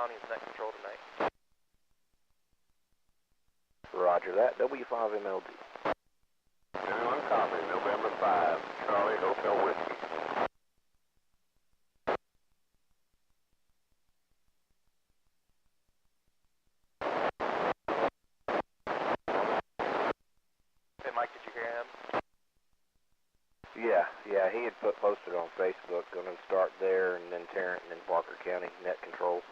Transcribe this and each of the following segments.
County is net control tonight. Roger that. W5MLD. 21 copy, November 5, Charlie Hotel Whiskey. Hey Mike, did you hear him? Yeah, he had posted on Facebook, going to start there and then Tarrant and then Parker County, net controls.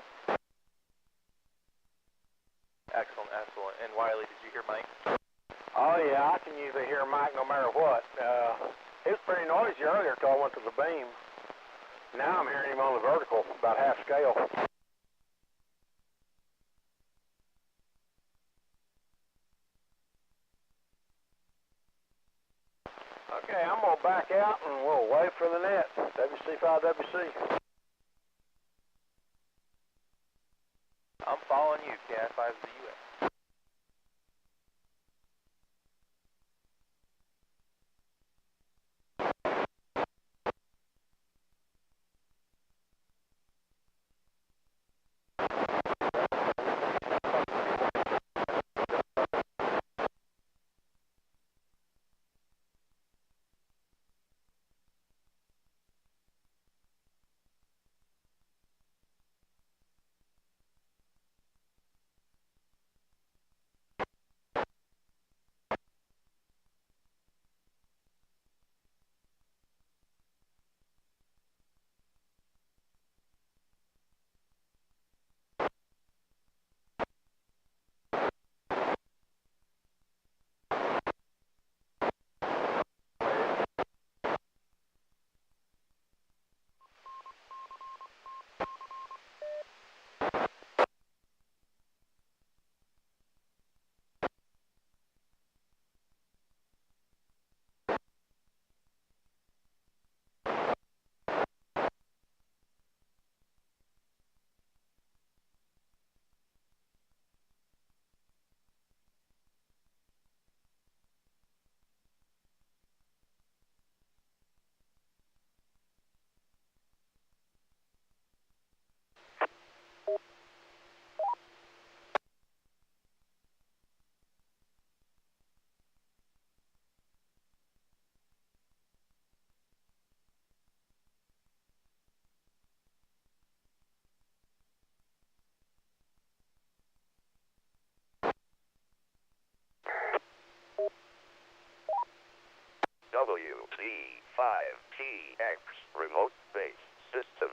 Excellent. And Wiley, did you hear Mike? Oh yeah, I can usually hear Mike no matter what. It was pretty noisy earlier till I went to the beam. Now I'm hearing him on the vertical, about half scale. Okay, I'm going to back out and we'll wait for the net. WC5WC. I'm following you, KI5ZUA. WC5TX remote base system.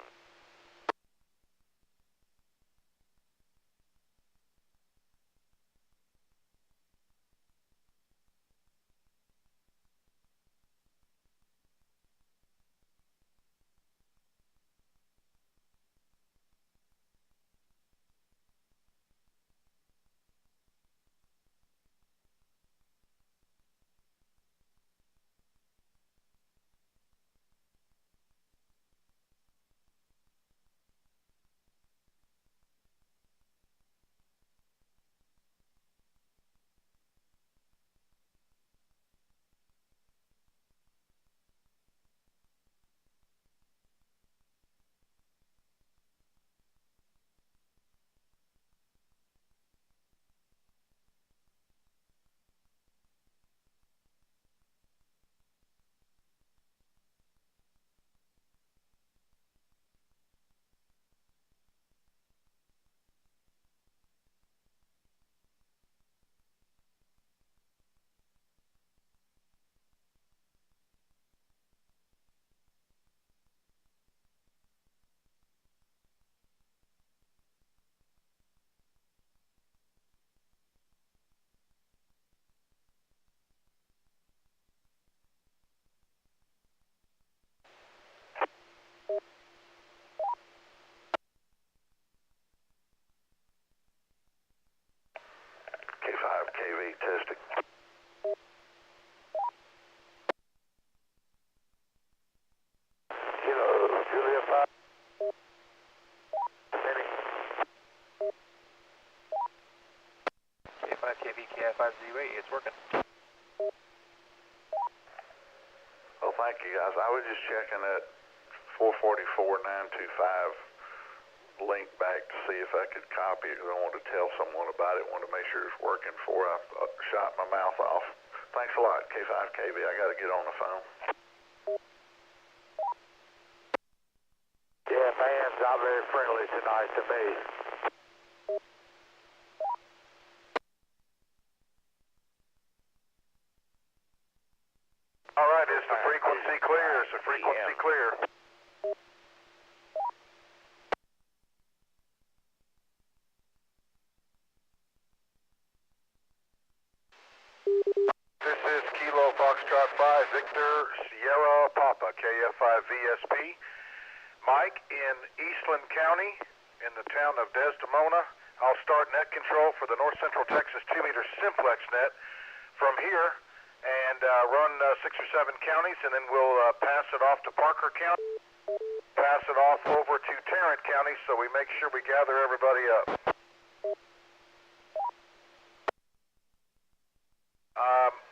K5KV testing. Kilo Julia 5. K5KV, KI5ZUA, it's working. Well, thank you guys. I was just checking that 444-925 link back to see if I could copy it, because I wanted to tell someone about it, wanted to make sure it's working before I shot my mouth off. Thanks a lot, K5KB. I got to get on the phone. Yeah, man's not very friendly tonight to me. All right, is the frequency clear? Is the frequency clear? This is Kilo Foxtrot 5, Victor Sierra Papa, KF5VSP. Mike in Eastland County in the town of Desdemona. I'll start net control for the North Central Texas 2-meter Simplex net from here and run 6 or 7 counties, and then we'll pass it off to Parker County, pass it off over to Tarrant County, so we make sure we gather everybody up.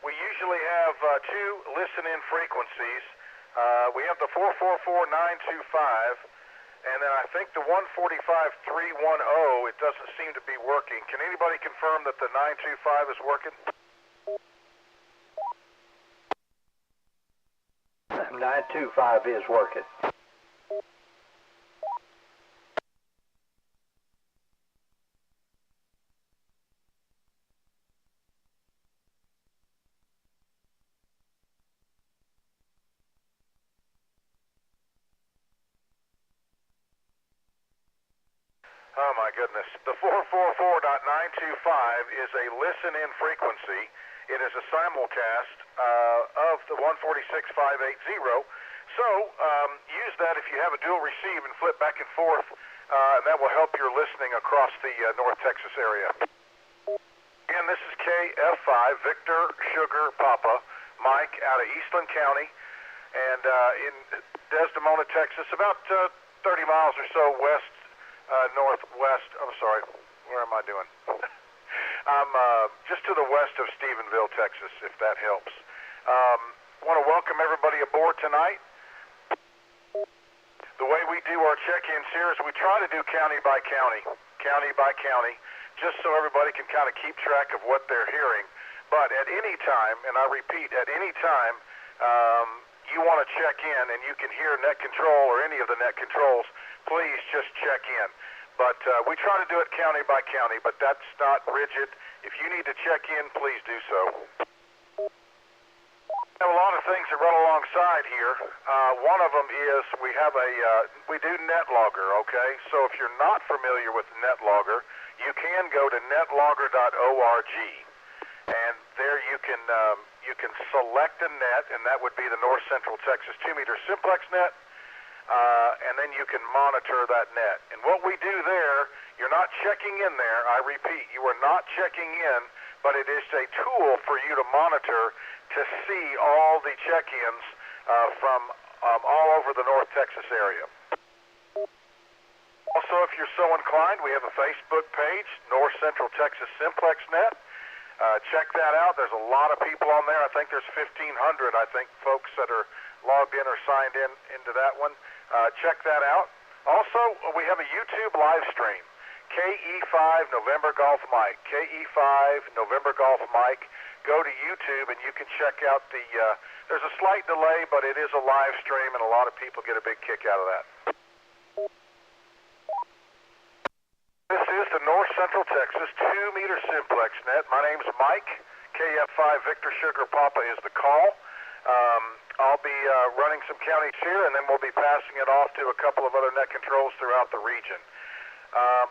We usually have 2 listen-in frequencies. We have the 444-925, and then I think the 145-310, it doesn't seem to be working. Can anybody confirm that the 925 is working? 925 is working. Oh my goodness. The 444.925 is a listen-in frequency. It is a simulcast of the 146.580. So use that if you have a dual receive and flip back and forth, and that will help your listening across the North Texas area. Again, this is KF5, Victor Sugar Papa, Mike out of Eastland County, and in Desdemona, Texas, about 30 miles or so west. Northwest, I'm sorry, where am I doing? I'm just to the west of Stephenville, Texas, if that helps. Want to welcome everybody aboard tonight. The way we do our check-ins here is we try to do county by county, just so everybody can kind of keep track of what they're hearing. But at any time, and I repeat, at any time, you want to check in and you can hear net control or any of the net controls, please just check in. But we try to do it county by county, but that's not rigid. If you need to check in, please do so. We have a lot of things that run alongside here. One of them is we do NetLogger, okay? So if you're not familiar with NetLogger, you can go to netlogger.org. And there you can select a net, and that would be the North Central Texas 2-meter Simplex net, and then you can monitor that net. And what we do there, you're not checking in there. I repeat, you are not checking in, but it is a tool for you to monitor to see all the check-ins from all over the North Texas area. Also, if you're so inclined, we have a Facebook page, North Central Texas Simplex net. Check that out. There's a lot of people on there. I think there's 1,500, folks that are logged in or signed into that one. Check that out. Also, we have a YouTube live stream, KE5 November Golf Mike, KE5 November Golf Mike. Go to YouTube and you can check out there's a slight delay, but it is a live stream and a lot of people get a big kick out of that. This is the North Central Texas 2-meter Simplex net. My name's Mike. KF5 Victor Sugar Papa is the call. I'll be running some counties here, and then we'll be passing it off to a couple of other net controls throughout the region.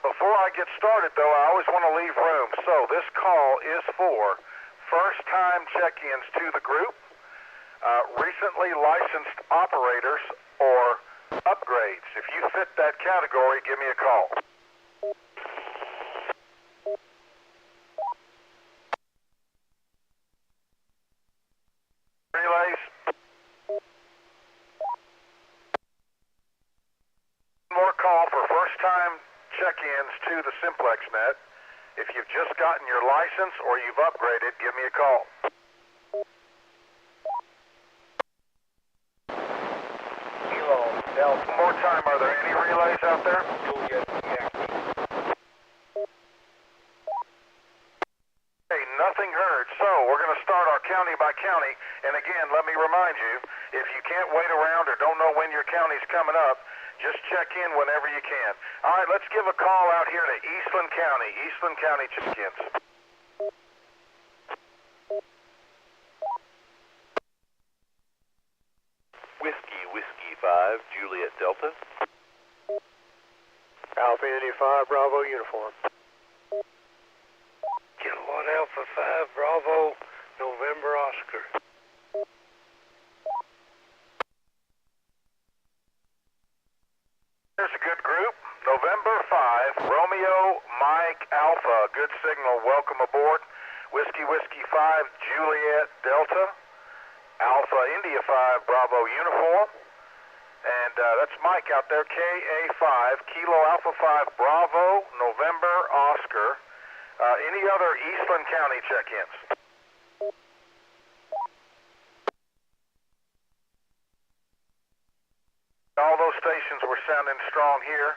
Before I get started, though, I always want to leave room. So this call is for first-time check-ins to the group, recently licensed operators, or upgrades. If you fit that category, give me a call. Relays. One more call for first-time check-ins to the Simplex net. If you've just gotten your license or you've upgraded, give me a call. Kilo, Delta. One more time, are there any relays out there? Juliet Yankee. county. And again, let me remind you, if you can't wait around or don't know when your county's coming up, just check in whenever you can. All right, let's give a call out here to Eastland County. Eastland County check-ins. Whiskey 5, Juliet Delta. Alpha India 5, Bravo uniform. Kilowatt Alpha 5, Bravo, November Oscar. There's a good group. November 5, Romeo, Mike, Alpha. Good signal. Welcome aboard. Whiskey 5, Juliet Delta. Alpha India 5, Bravo uniform. And that's Mike out there, KA5, Kilo Alpha 5, Bravo, November, Oscar. Any other Eastland County check-ins? All those stations were sounding strong here.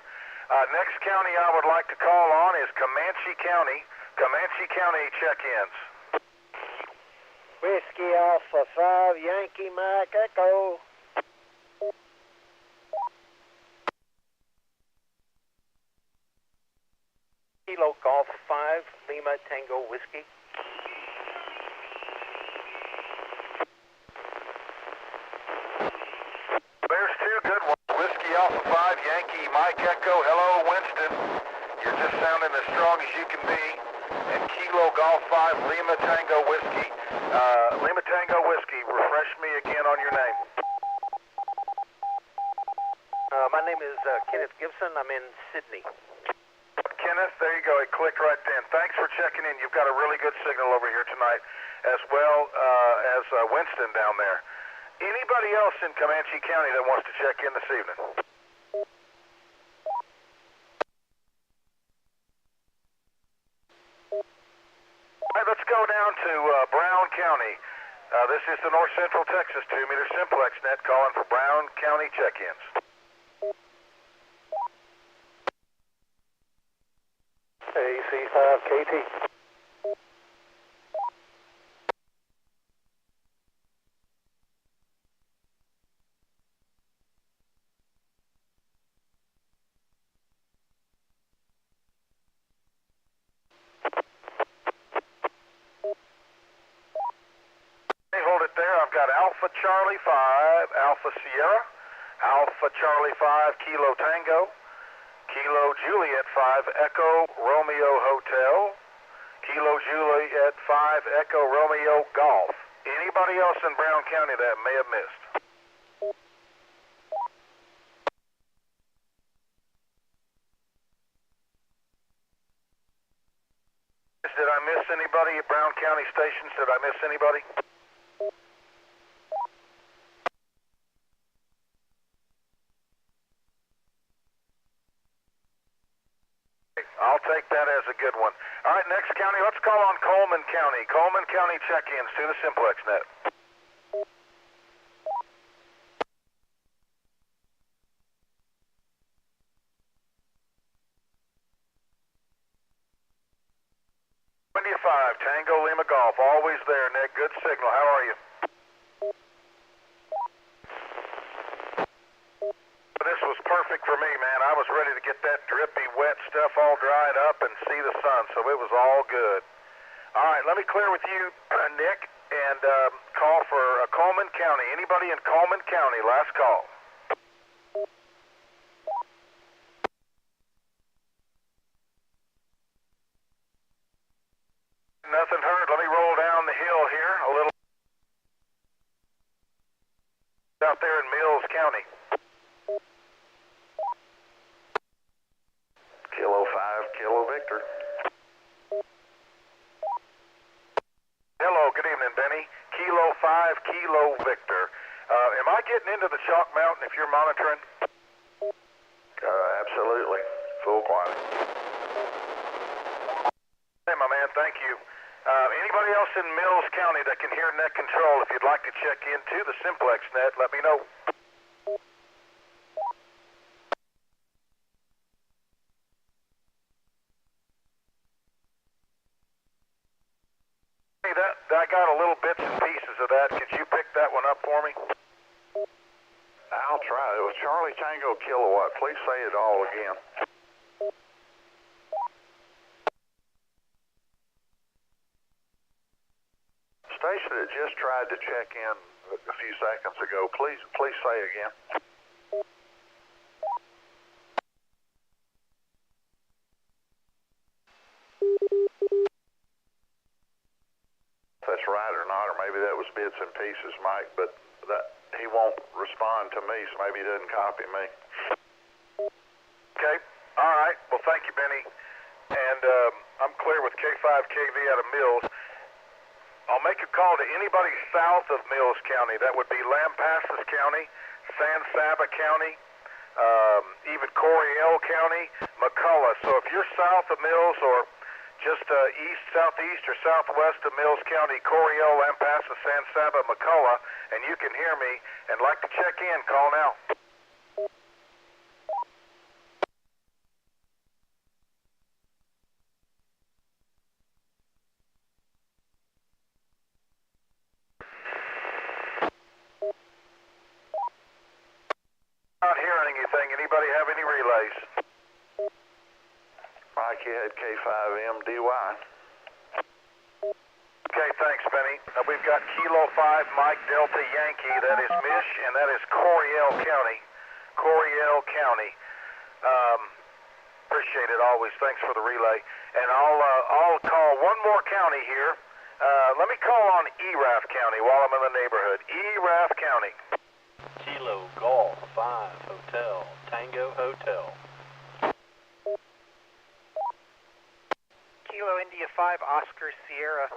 Next county I would like to call on is Comanche County. Comanche County check-ins. Whiskey Alpha 5, Yankee Mike Echo. Kilo Golf 5, Lima Tango Whiskey. There's two good ones. Whiskey Alpha 5, Yankee Mike Echo. Hello, Winston. You're just sounding as strong as you can be. And Kilo Golf 5, Lima Tango Whiskey. Lima Tango Whiskey, refresh me again on your name. My name is Kenneth Gibson. I'm in Sydney. Kenneth, there you go. It clicked right then. Thanks for checking in. You've got a really good signal over here tonight, as well as Winston down there. Anybody else in Comanche County that wants to check in this evening? All right, let's go down to Brown County. This is the North Central Texas 2-meter Simplex net calling for Brown County check-ins. AC5KT. Hey, hold it there. I've got Alpha Charlie 5, Alpha Sierra, Alpha Charlie 5, Kilo Tango, Kilo Juliet 5, Echo Romeo Hotel, Kilo Juliet 5, Echo Romeo Golf. Anybody else in Brown County that may have missed? Did I miss anybody at Brown County stations? Did I miss anybody? I'll take that as a good one. All right, next county, let's call on Coleman County. Coleman County check-ins to the Simplex net. India 5, Tango Lima Golf, always there, Nick. Good signal. How are you? This was perfect for me, man. I was ready to get that drippy, wet stuff all dried up and see the sun, so it was all good. All right, let me clear with you, Nick, and call for Coleman County. Anybody in Coleman County? Last call. Nothing heard. Let me roll down the hill here a little. Out there in Mills County. Kilo 5, Kilo Victor. Hello, good evening, Benny. Kilo 5, Kilo Victor. Am I getting into the Chalk Mountain if you're monitoring? Absolutely. Full quality. Hey, my man, thank you. Anybody else in Mills County that can hear net control, if you'd like to check into the Simplex net, let me know. Hey, I got a little bits and pieces of that. Could you pick that one up for me? I'll try. It was Charlie Tango Kilowatt. Please say it all again. Station that just tried to check in a few seconds ago, please say again. If that's right or not, or maybe that was bits and pieces, Mike, but he won't respond to me, so maybe he doesn't copy me. Okay. All right. Well, thank you, Benny. And I'm clear with K5KV out of Mills. I'll make a call to anybody south of Mills County. That would be Lampasas County, San Saba County, even Coryell County, McCullough. So if you're south of Mills or just east, southeast, or southwest of Mills County, Coryell, Lampasas, San Saba, McCullough, and you can hear me and like to check in, call now. Not hearing anything. Anybody have any relays? Mike, you had K5MDY. Okay, thanks, Benny. We've got Kilo 5 Mike Delta Yankee. That is Mish, and that is Coryell County. Coryell County. Appreciate it always. Thanks for the relay. And I'll call one more county here. Let me call on ERAF County while I'm in the neighborhood. ERAF County. Kilo Golf 5 Hotel Tango Hotel. Kilo India 5 Oscar Sierra.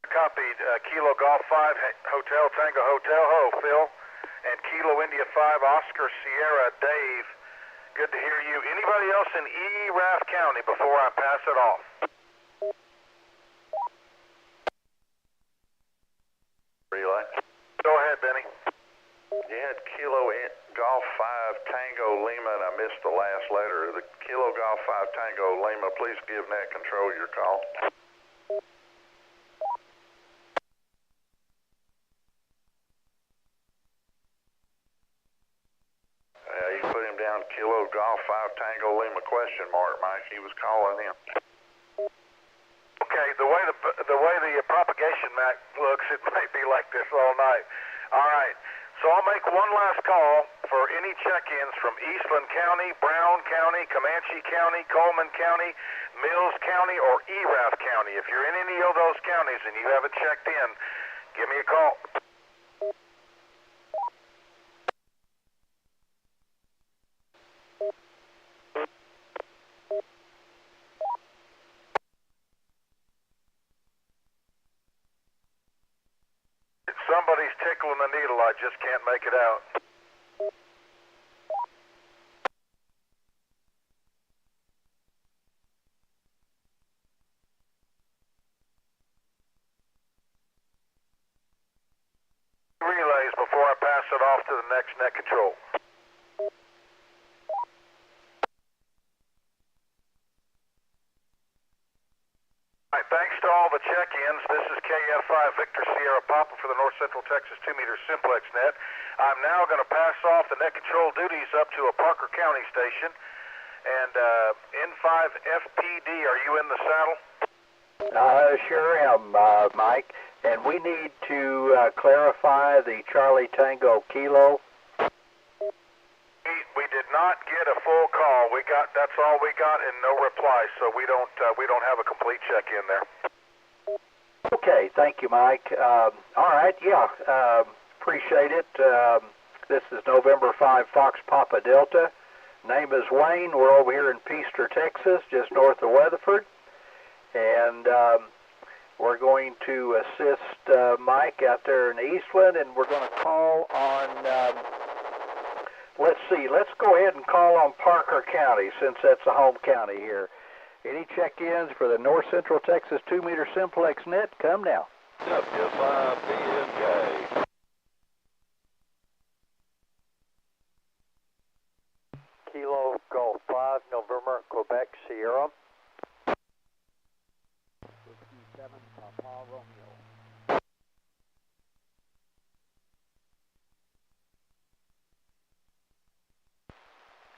Copied. Kilo Golf 5 Hotel Tango Hotel. Ho, Phil. And Kilo India 5 Oscar Sierra Dave. Good to hear you. Anybody else in ERAF County before I pass it off? Relay. Go ahead, Benny. You had Kilo Golf 5 Tango Lima, and I missed the last letter. The Kilo Golf 5 Tango Lima, please give Net Control your call. You put him down Kilo Golf 5 Tango Lima question mark, Mike. He was calling in. Okay, the way the propagation map looks, it may be like this all night. All right, so I'll make one last call for any check-ins from Eastland County, Brown County, Comanche County, Coleman County, Mills County, or ERAF County. If you're in any of those counties and you haven't checked in, give me a call. Somebody's tickling the needle. I just can't make it out. Relays before I pass it off to the next Net Control. All right, thanks to all the check-ins. This is KF5 Victor Sierra Papa for the North Central Texas 2-meter Simplex net. I'm now going to pass off the Net Control duties up to a Parker County station. And N5FPD, are you in the saddle? Sure am, Mike. And we need to clarify the Charlie Tango Kilo. We did not get a full call. That's all we got, and no reply. So we don't have a complete check-in there. Okay, thank you, Mike. All right, yeah, appreciate it. This is November 5 Fox Papa Delta. Name is Wayne. We're over here in Peaster, Texas, just north of Weatherford. And we're going to assist Mike out there in Eastland, and we're going to call on, let's go ahead and call on Parker County, since that's the home county here. Any check-ins for the North Central Texas 2-meter Simplex net? Come now. W5BMJ. Kilo Golf 5 November Quebec Sierra. Whiskey 7 Papa Romeo.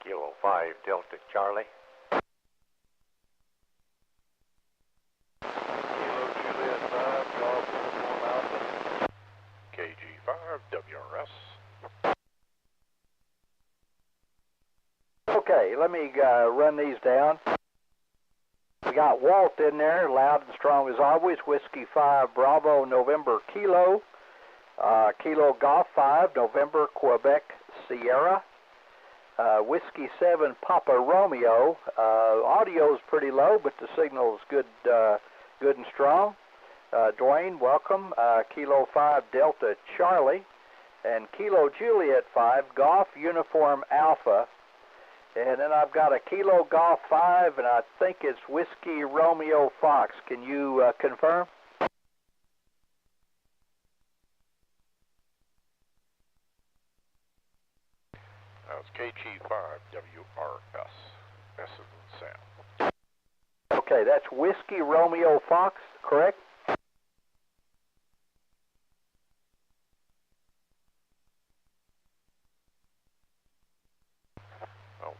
Kilo 5 Delta Charlie. Kilo Juliet 5, Golf Uniform Alpha. KG5 WRS. Okay, let me run these down. We got Walt in there, loud and strong as always. Whiskey 5 Bravo November Kilo. Kilo Golf 5 November Quebec Sierra. Whiskey 7 Papa Romeo. Audio's pretty low, but the signal's good, good and strong. Dwayne, welcome. Kilo 5 Delta Charlie. And Kilo Juliet 5 Golf Uniform Alpha. And then I've got a Kilo Golf 5, and I think it's Whiskey Romeo Fox. Can you confirm? That's KG5 WRS. S is in Sam. Okay, that's Whiskey Romeo Fox, correct?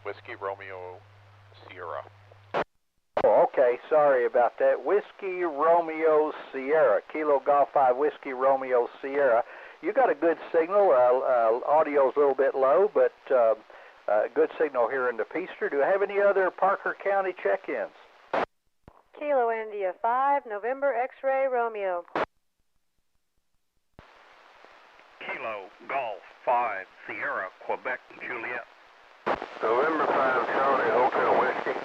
Whiskey Romeo Sierra. Oh, okay, sorry about that. Whiskey Romeo Sierra. Kilo Golf 5 Whiskey Romeo Sierra. You got a good signal. Audio's a little bit low, but good signal here in the Peaster. Do I have any other Parker County check-ins? Kilo India 5 November X-Ray Romeo. Kilo Golf 5 Sierra Quebec Juliet. November 5 Charlie Hotel Whiskey.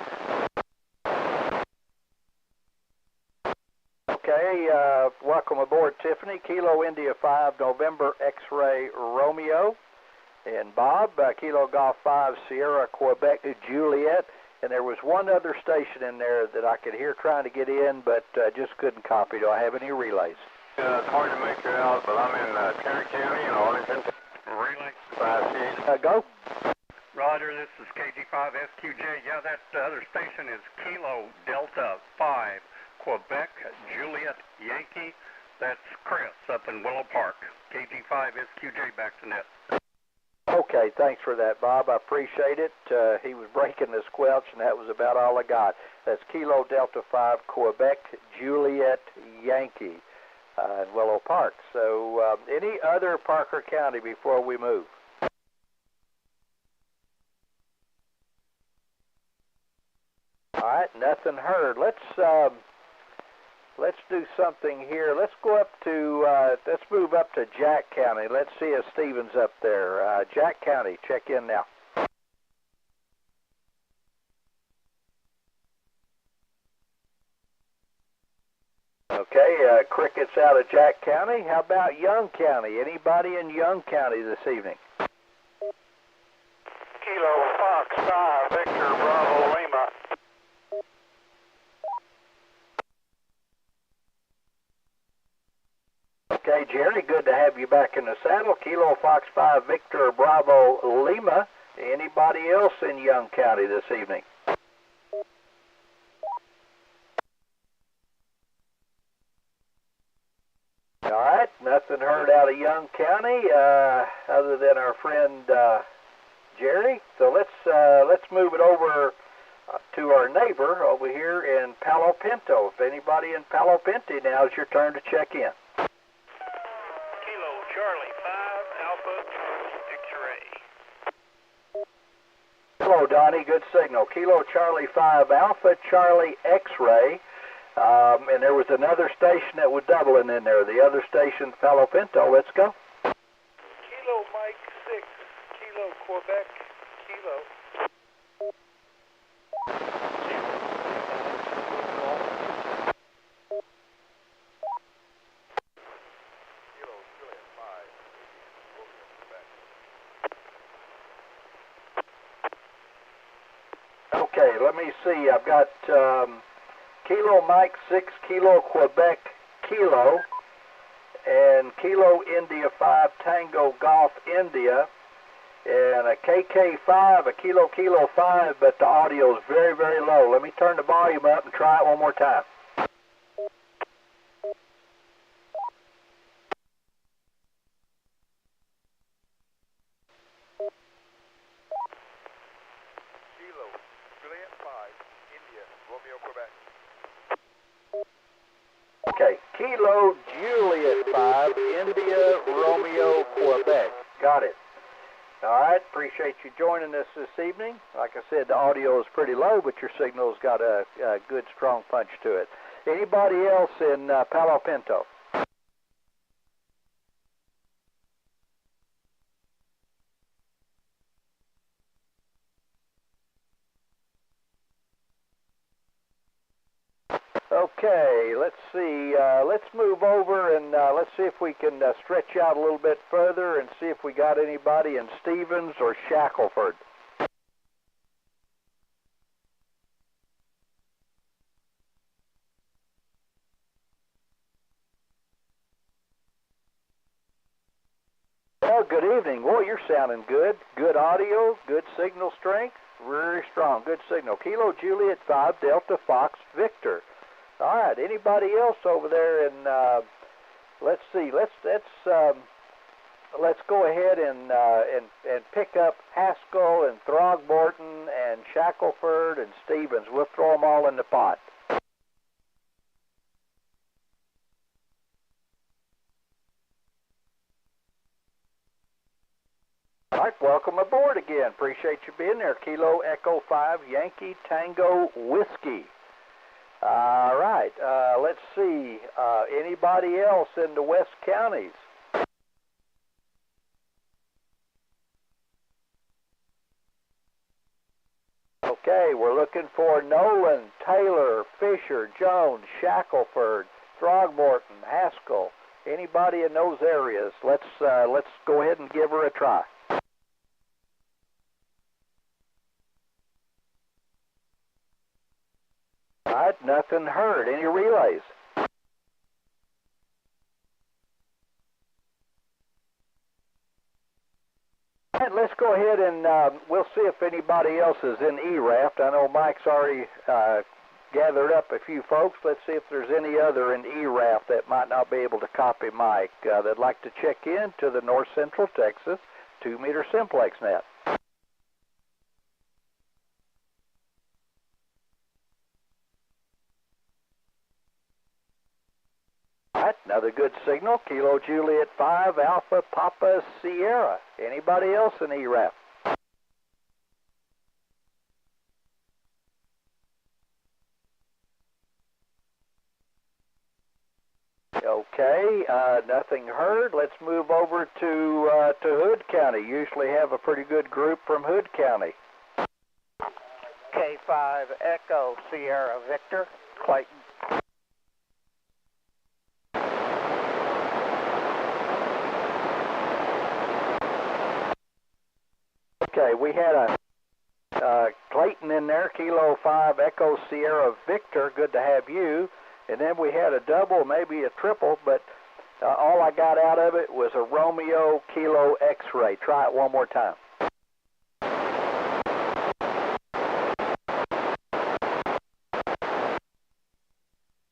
Okay, welcome aboard, Tiffany. Kilo India 5 November X-Ray Romeo. And Bob, Kilo Golf 5 Sierra Quebec Juliet. And there was one other station in there that I could hear trying to get in, but just couldn't copy. Do I have any relays? It's hard to make it out, but I'm in Tarrant County in Arlington. Relay. 5C. Go. Roger, this is KG5 SQJ. Yeah, that other station is Kilo Delta 5 Quebec Juliet Yankee. That's Chris up in Willow Park. KG5 SQJ back to net. Okay, thanks for that, Bob. I appreciate it. He was breaking the squelch, and that was about all I got. That's Kilo Delta 5 Quebec Juliet Yankee in Willow Park. So any other Parker County before we move? All right, nothing heard. Let's do something here. Let's go up to, let's move up to Jack County. Let's see if Steven's up there. Jack County, check in now. Okay, crickets out of Jack County. How about Young County? Anybody in Young County this evening? Kilo Fox 5 Victor Bravo Lima. Okay, Jerry, good to have you back in the saddle. Kilo Fox 5 Victor Bravo Lima. Anybody else in Young County this evening? All right, nothing heard out of Young County other than our friend Jerry. So let's move it over to our neighbor over here in Palo Pinto. If anybody in Palo Pinto, now is your turn to check in. Kilo Charlie 5 Alpha X-Ray. Hello, Donnie. Good signal. Kilo Charlie 5 Alpha Charlie X-Ray. And there was another station that was doubling in there. The other station, Palo Pinto. Let's go. Kilo Mike 6 Kilo Quebec Kilo. Okay, let me see. I've got Kilo Mike 6 Kilo Quebec Kilo and Kilo India 5 Tango Golf India. and a KK5, a Kilo 5, but the audio is very, very low. Let me turn the volume up and try it one more time. Kilo, Juliet 5, India, Romeo, Quebec. Okay, Kilo Juliet 5, India, Romeo, Quebec. Got it. All right, appreciate you joining us this evening. Like I said, the audio is pretty low, but your signal's got a good, strong punch to it. Anybody else in Palo Pinto? Okay, let's see. Let's move over and let's see if we can stretch out a little bit further and see if we got anybody in Stevens or Shackelford. Well, good evening. Well, you're sounding good. Good audio, good signal strength, very strong, good signal. Kilo Juliet 5, Delta Fox Victor. All right, anybody else over there? And let's see. Let's go ahead and pick up Haskell and Throgmorton and Shackelford and Stevens. We'll throw them all in the pot. All right, welcome aboard again. Appreciate you being there. Kilo Echo 5, Yankee Tango Whiskey. All right, let's see. Anybody else in the West Counties? Okay, we're looking for Nolan, Taylor, Fisher, Jones, Shackelford, Throgmorton, Haskell. Anybody in those areas? Let's go ahead and give her a try. All right, nothing heard. Any relays? All right, let's go ahead and we'll see if anybody else is in E-Raft. I know Mike's already gathered up a few folks. Let's see if there's any other in E-Raft that might not be able to copy Mike that'd like to check in to the North Central Texas 2-meter Simplex net. All right, another good signal. Kilo Juliet 5, Alpha Papa Sierra. Anybody else in E-Raft? Okay, nothing heard. Let's move over to Hood County. Usually have a pretty good group from Hood County. K5 Echo Sierra Victor, Clayton. Okay, we had a Clayton in there, Kilo 5 Echo Sierra Victor. Good to have you. And then we had a double, maybe a triple, but all I got out of it was a Romeo Kilo X-ray. Try it one more time.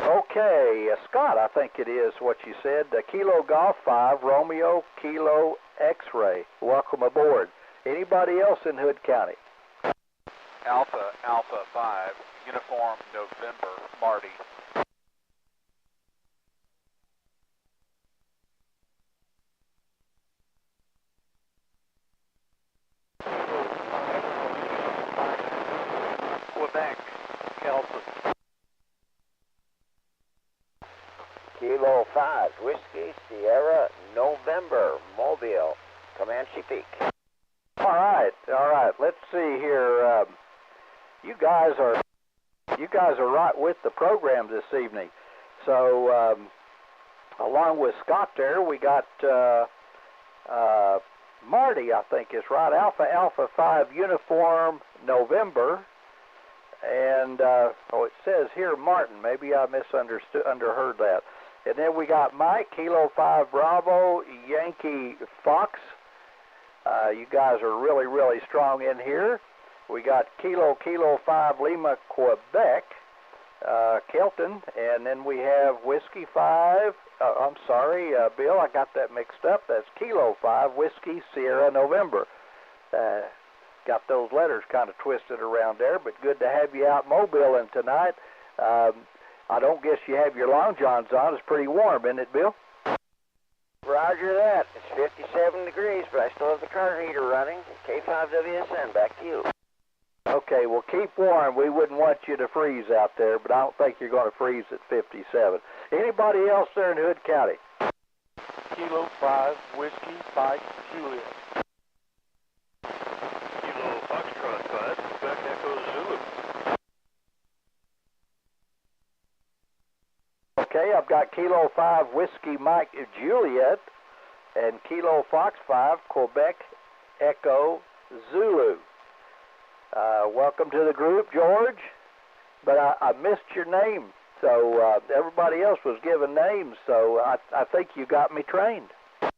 Okay, Scott, I think it is what you said. Kilo Golf 5, Romeo Kilo X-ray. Welcome aboard. Anybody else in Hood County? Alpha 5, Uniform November, Marty. Quebec, Kelson. Kilo 5, Whiskey, Sierra, November, Mobile, Comanche Peak. All right. Let's see here. You guys are right with the program this evening. So, along with Scott there, we got Marty, I think is right. Alpha 5 Uniform November, and it says here Martin. Maybe I underheard that. And then we got Mike, Kilo 5 Bravo, Yankee Fox. You guys are really, really strong in here. We got Kilo 5 Lima Quebec, Kelton, and then we have Whiskey 5. I'm sorry, Bill, I got that mixed up. That's Kilo 5 Whiskey Sierra November. Got those letters kind of twisted around there, but good to have you out mobiling tonight. I don't guess you have your long johns on. It's pretty warm, isn't it, Bill? Roger that. It's 57 degrees, but I still have the car heater running. K5WSN, back to you. Okay, well, keep warm. We wouldn't want you to freeze out there, but I don't think you're going to freeze at 57. Anybody else there in Hood County? Kilo 5 Whiskey Mike Juliet. Kilo Foxtrot 5, Quebec Echo Zulu. Okay, I've got Kilo 5 Whiskey Mike Juliet and Kilo Fox 5 Quebec Echo Zulu. Welcome to the group, George. But I missed your name, so everybody else was given names, so I think you got me trained. Yeah,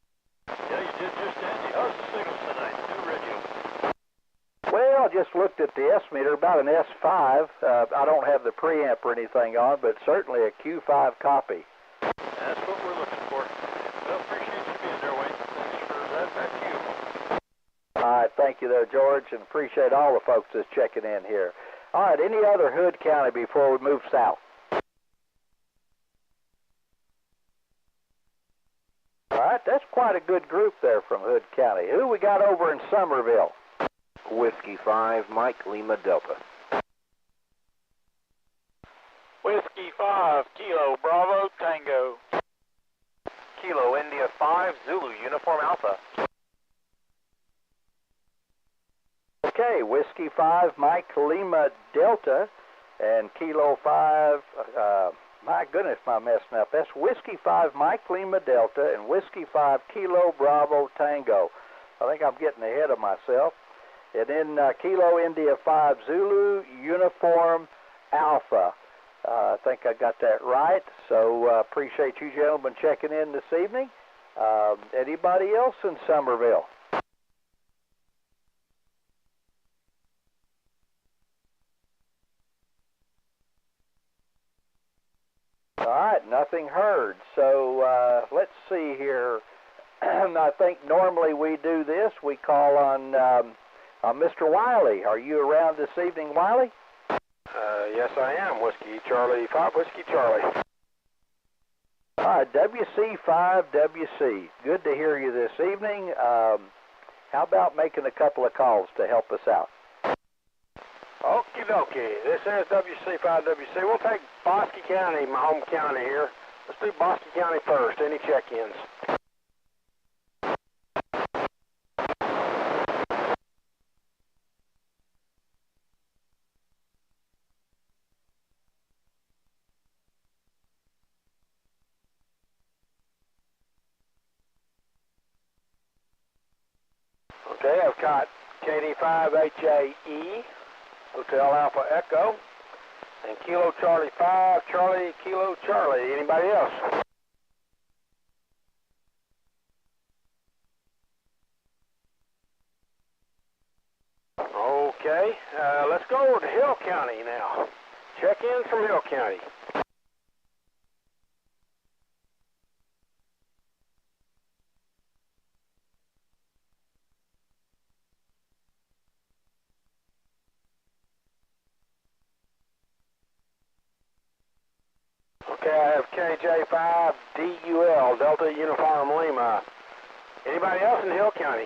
you did just dandy. How's the signal tonight? New radio. Well, I just looked at the S-meter, about an S5. I don't have the preamp or anything on, but certainly a Q5 copy. That's what we're looking for. Well, appreciate you being there, Wayne. Thanks for that. Back to you. All right, thank you there, George, and appreciate all the folks that's checking in here. All right, any other Hood County before we move south? All right, that's quite a good group there from Hood County. Who we got over in Somerville? Whiskey 5 Mike Lima Delta. Whiskey 5 Kilo Bravo Tango. Kilo India 5 Zulu Uniform Alpha. Okay, Whiskey 5 Mike Lima Delta and Kilo 5, my goodness, am I messing up. That's Whiskey 5 Mike Lima Delta and Whiskey 5 Kilo Bravo Tango. I think I'm getting ahead of myself. And then Kilo India 5 Zulu Uniform Alpha. I think I got that right. So appreciate you gentlemen checking in this evening. Anybody else in Somerville? All right, nothing heard. So let's see here. I think normally we do this. We call on Mr. Wiley. Are you around this evening, Wiley? Yes, I am. Whiskey Charlie 5 Whiskey Charlie. All right, WC5WC. Good to hear you this evening. How about making a couple of calls to help us out? Okie dokie. This is WC5WC. We'll take Bosque County, my home county here. Let's do Bosque County first. Any check-ins? Okay, I've got KD5HAE, Hotel Alpha Echo, and Kilo Charlie 5, Charlie Kilo Charlie. Anybody else? Okay, let's go over to Hill County now. Check-ins from Hill County. Okay, I have KJ5DUL, Delta Uniform Lima. Anybody else in Hill County?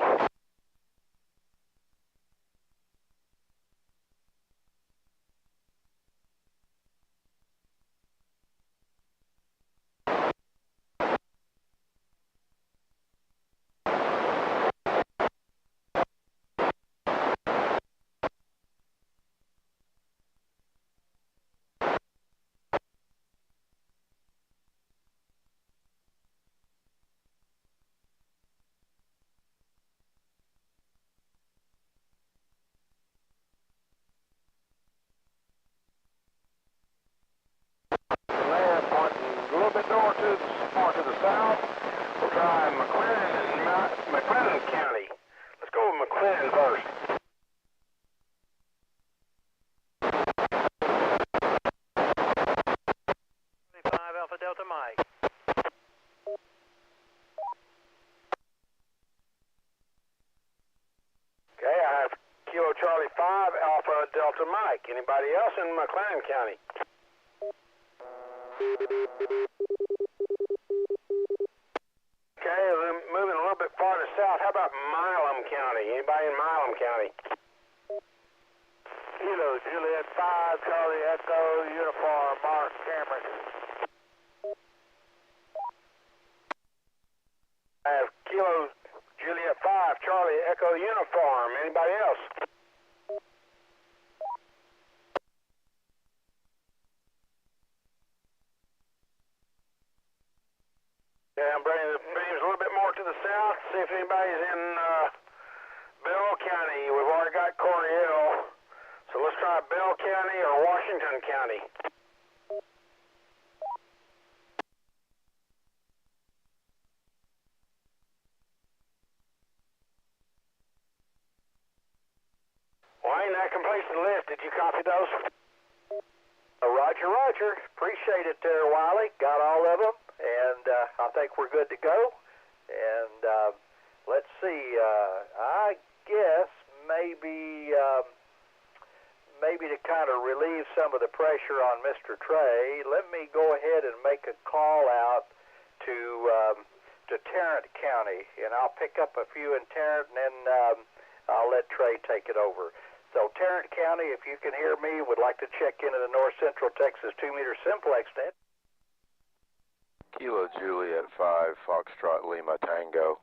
Delta Mike. Anybody else in McLean County? Okay, we're moving a little bit farther south. How about Milam County? Anybody in Milam County? Kilo Juliet 5, Charlie Echo, Uniform, Mark Cameron. I have Kilo Juliet 5, Charlie Echo, Uniform. Anybody else? Yeah, I'm bringing the beams a little bit more to the south, see if anybody's in Bell County. We've already got Coryell, so let's try Bell County or Washington County. Wayne, that completes the list. Did you copy those? Roger, Roger. Appreciate it there, Wiley. Got all of them, and I think we're good to go. And let's see. I guess maybe to kind of relieve some of the pressure on Mr. Trey, let me go ahead and make a call out to Tarrant County, and I'll pick up a few in Tarrant, and then I'll let Trey take it over. So Tarrant County, if you can hear me, would like to check into the North Central Texas 2-meter Simplex net. Kilo Juliet 5, Foxtrot Lima Tango.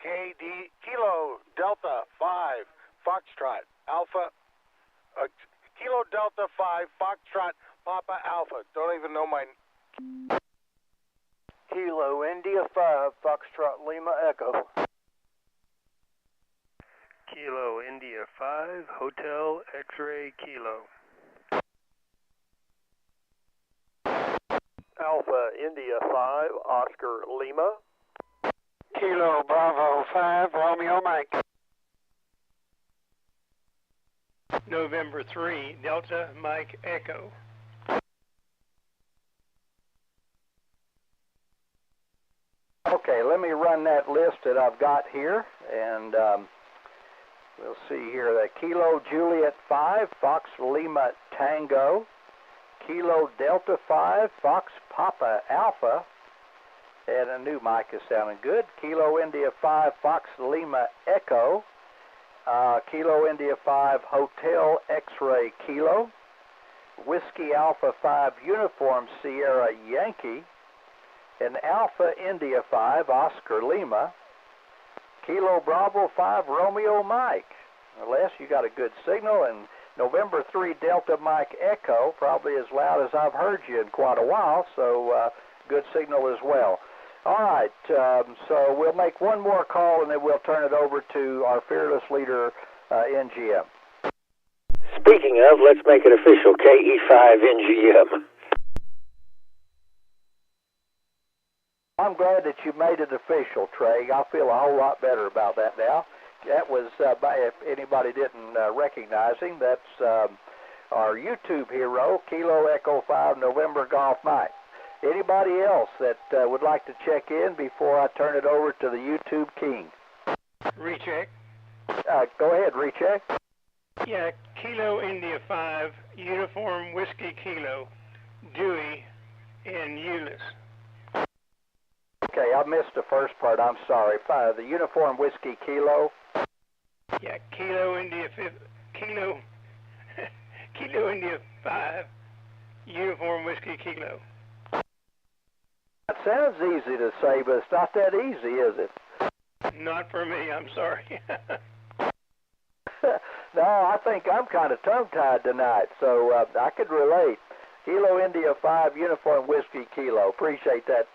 KD, Kilo Delta 5, Foxtrot Alpha, Kilo Delta 5, Foxtrot Papa Alpha. Don't even know my... Kilo India 5, Foxtrot Lima Echo. Kilo India 5, Hotel X-Ray Kilo. Alpha India 5, Oscar Lima. Kilo Bravo 5, Romeo Mike. November 3, Delta Mike Echo. Okay, let me run that list that I've got here, and we'll see here. The Kilo Juliet 5, Fox Lima Tango. Kilo Delta 5, Fox Papa Alpha. And a new mic is sounding good. Kilo India 5, Fox Lima Echo. Kilo India 5, Hotel X-Ray Kilo. Whiskey Alpha 5, Uniform Sierra Yankee. And Alpha India 5, Oscar Lima. Kilo Bravo 5, Romeo Mike. Les, you got a good signal. And November 3, Delta Mike Echo, probably as loud as I've heard you in quite a while, so good signal as well. All right, so we'll make one more call, and then we'll turn it over to our fearless leader, NGM. Speaking of, let's make it official, KE5 NGM. I'm glad that you made it official, Trey. I feel a whole lot better about that now. That was, if anybody didn't recognize him, that's our YouTube hero, Kilo Echo 5 November Golf Mike. Anybody else that would like to check in before I turn it over to the YouTube king? Recheck. Go ahead, recheck. Yeah, Kilo India 5, Uniform Whiskey Kilo, Dewey in Euless. Okay, I missed the first part. I'm sorry. The Uniform Whiskey Kilo. Yeah, Kilo India 5, Uniform Whiskey Kilo. That sounds easy to say, but it's not that easy, is it? Not for me, I'm sorry. No, I think I'm kind of tongue-tied tonight, so I could relate. Kilo India 5, Uniform Whiskey Kilo. Appreciate that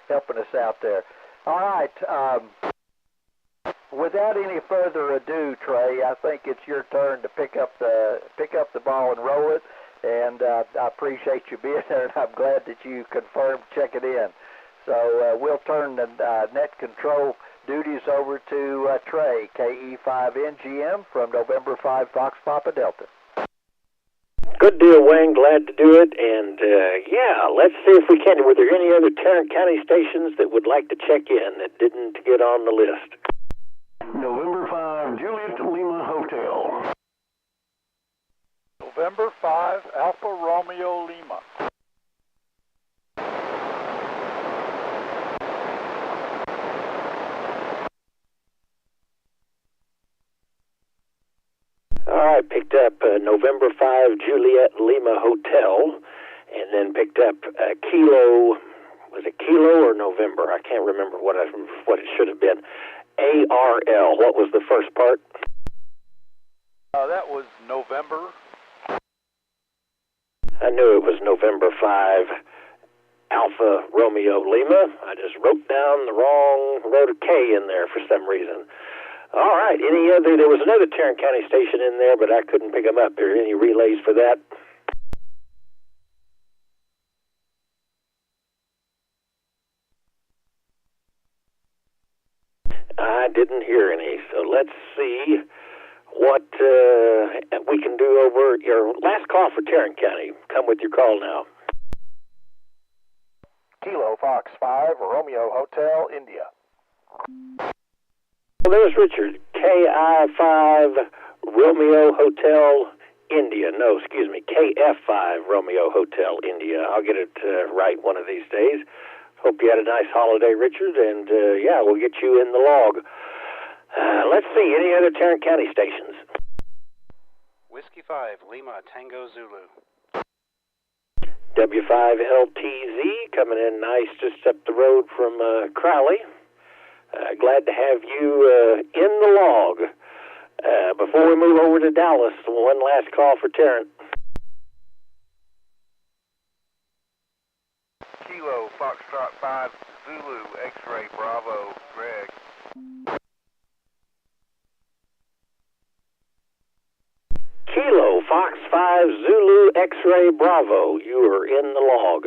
helping us out there. All right. Without any further ado, Trey, I think it's your turn to pick up the ball and roll it. And I appreciate you being there, and I'm glad that you confirmed checking in. So we'll turn the net control duties over to Trey, KE5NGM from November 5 Fox Papa Delta. Good deal, Wayne. Glad to do it. And, yeah, let's see if we can. Were there any other Tarrant County stations that would like to check in that didn't get on the list? November 5, Juliet Lima Hotel. November 5, Alpha Romeo Lima. All right, picked up November 5 Juliet Lima Hotel, and then picked up Kilo, was it Kilo or November? I can't remember what it should have been. ARL, what was the first part? That was November. I knew it was November 5 Alpha Romeo Lima. I just wrote a K in there for some reason. All right, there was another Tarrant County station in there, but I couldn't pick them up. Are there any relays for that? I didn't hear any, so let's see what we can do over your last call for Tarrant County. Come with your call now. Kilo Fox 5 Romeo Hotel, India. Well, there's Richard. KI5 Romeo Hotel, India. No, excuse me, KF5 Romeo Hotel, India. I'll get it right one of these days. Hope you had a nice holiday, Richard, and yeah, we'll get you in the log. Let's see, any other Tarrant County stations? Whiskey 5, Lima, Tango Zulu. W5LTZ, coming in nice just up the road from Crowley. Glad to have you in the log. Before we move over to Dallas, one last call for Tarrant. Kilo Foxtrot 5 Zulu X-Ray Bravo Greg. Kilo Fox 5 Zulu X-Ray Bravo, you are in the log.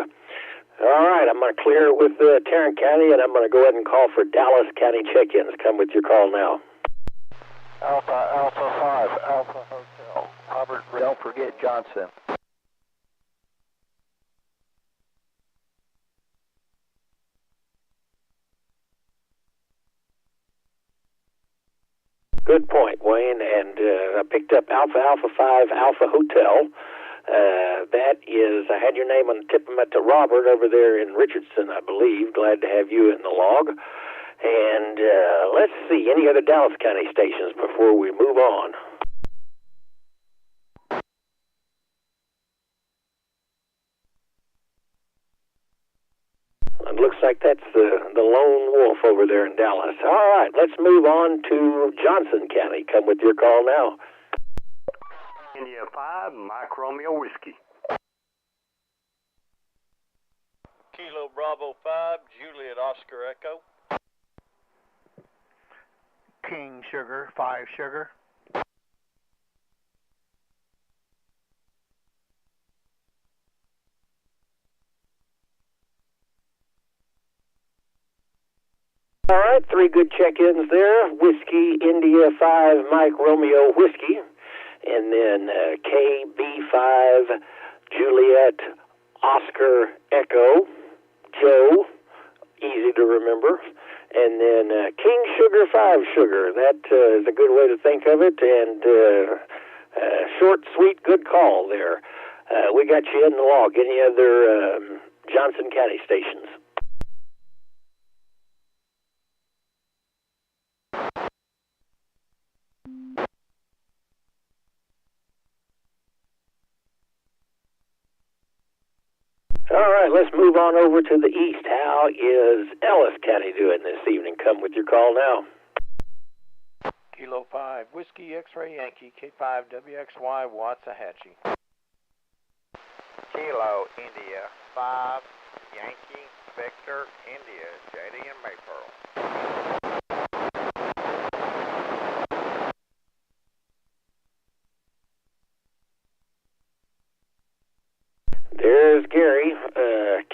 All right, I'm going to clear with Tarrant County, and I'm going to go ahead and call for Dallas County check-ins. Come with your call now. Alpha 5 Alpha Hotel. Robert, don't forget Johnson. Good point, Wayne. And I picked up Alpha 5 Alpha Hotel. That is, I had your name on the tip of it to Robert over there in Richardson, I believe. Glad to have you in the log. And let's see, any other Dallas County stations before we move on? It looks like that's the lone wolf over there in Dallas. All right, let's move on to Johnson County. Come with your call now. India 5, Mike Romeo Whiskey. Kilo Bravo 5, Juliet Oscar Echo. King Sugar, 5 Sugar. All right, 3 good check-ins there. Whiskey, India 5, Mike Romeo Whiskey. And then KB5, Juliet Oscar Echo, Joe, easy to remember. And then King Sugar 5 Sugar, that is a good way to think of it. And short, sweet, good call there. We got you in the log. Any other Johnson County stations? All right, let's move on over to the east. How is Ellis County doing this evening? Come with your call now. Kilo 5, Whiskey X-Ray Yankee, K5WXY, Waxahachie. Kilo India 5, Yankee Victor India, JD and Maypearl. There's Gary,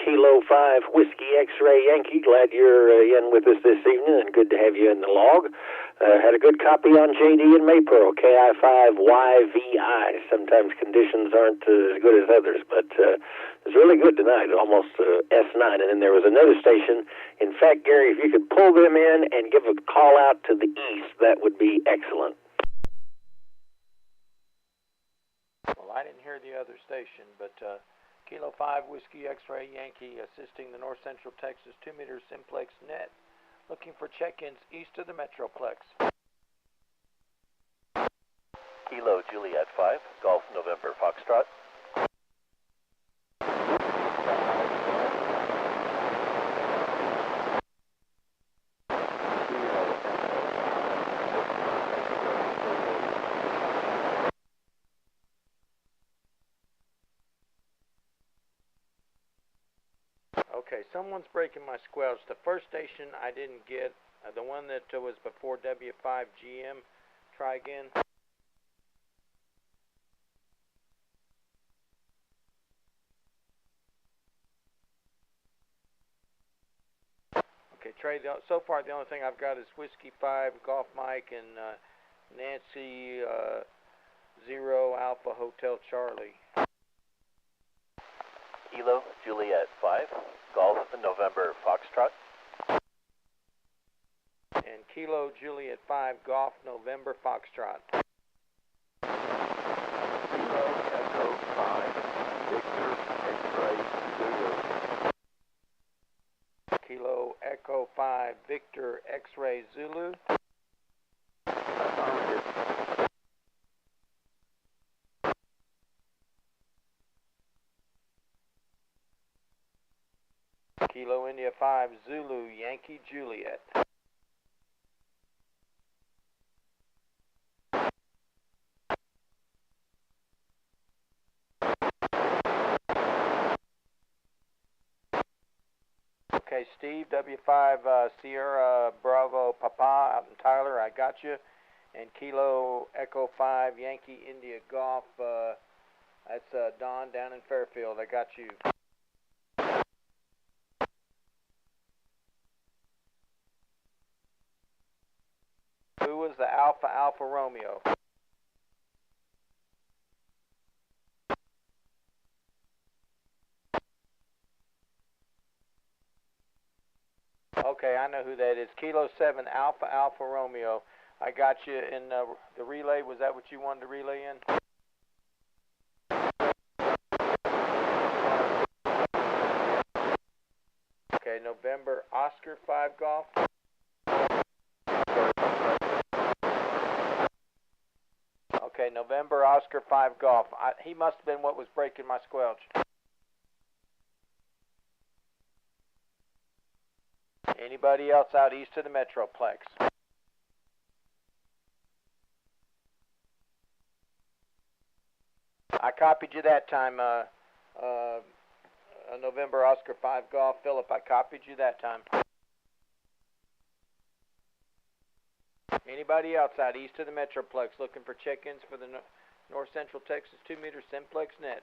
Kilo 5 Whiskey X-Ray Yankee. Glad you're in with us this evening, and good to have you in the log. Had a good copy on JD and Maypearl, KI5YVI. Sometimes conditions aren't as good as others, but it's really good tonight, almost S9. And then there was another station. In fact, Gary, if you could pull them in and give a call out to the east, that would be excellent. Well, I didn't hear the other station, but Kilo 5 Whiskey X-Ray Yankee assisting the North Central Texas 2-meter Simplex net, looking for check-ins east of the Metroplex. Kilo Juliet 5, Golf November Foxtrot. Okay, someone's breaking my squelch. The first station I didn't get, the one that was before W5GM. Try again. Okay, Trey, so far the only thing I've got is Whiskey 5, Golf Mike, and Nancy 0 Alpha Hotel Charlie. Kilo Juliet 5, Golf November Foxtrot. And Kilo Juliet 5, Golf November Foxtrot. Kilo Echo 5, Victor X-Ray Zulu. Kilo Echo 5, Victor X-Ray Zulu. Kilo India 5, Zulu Yankee Juliet. Okay, Steve, W5 Sierra Bravo Papa out in Tyler, I got you. And Kilo Echo 5 Yankee India Golf, that's Don down in Fairfield, I got you. Who was the Alpha Romeo? Okay, I know who that is. Kilo 7 Alpha Romeo. I got you in the relay. Was that what you wanted to relay in? Okay, November Oscar 5 Golf. Okay, November Oscar 5 Golf. He must have been what was breaking my squelch. Anybody else out east of the Metroplex? I copied you that time, November Oscar 5 Golf. Philip, I copied you that time. Anybody else out east of the Metroplex looking for check-ins for the North Central Texas 2-meter Simplex net?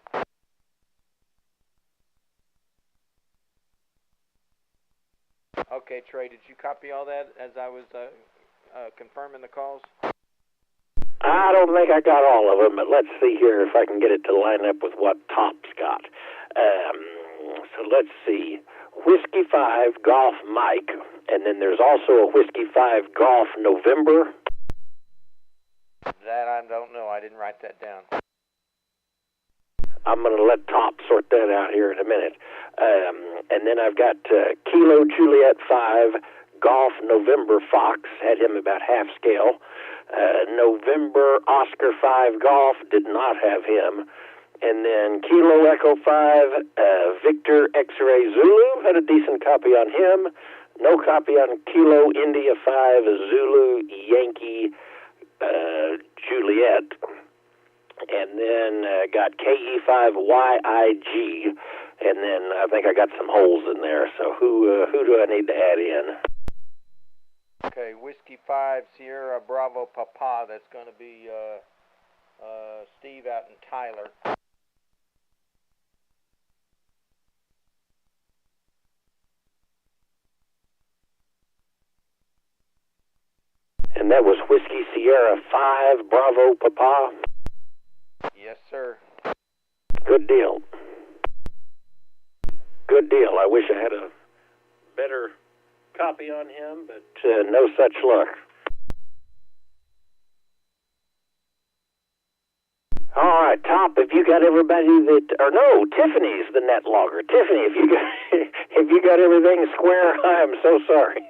Okay, Trey, did you copy all that as I was confirming the calls? I don't think I got all of them, but let's see here if I can get it to line up with what Top's got. So let's see. Whiskey 5 Golf Mike, and then there's also a Whiskey 5 Golf November. That I don't know. I didn't write that down. I'm going to let Top sort that out here in a minute. And then I've got Kilo Juliet 5 Golf November Fox, had him about half scale. November Oscar 5 Golf, did not have him. And then Kilo Echo 5 Victor X-Ray Zulu, had a decent copy on him. No copy on Kilo India 5 Zulu Yankee Juliet. And then got KE5YIG, and then I think I got some holes in there. So who do I need to add in? Okay, Whiskey 5 Sierra Bravo Papa. That's going to be Steve out in Tyler. And that was Whiskey Sierra 5 Bravo Papa. Yes, sir. Good deal. Good deal. I wish I had a better copy on him, but no such luck. All right. right, Top, if you got everybody that, or no, Tiffany's the net logger. Tiffany, if you got, if you got everything square, I am so sorry.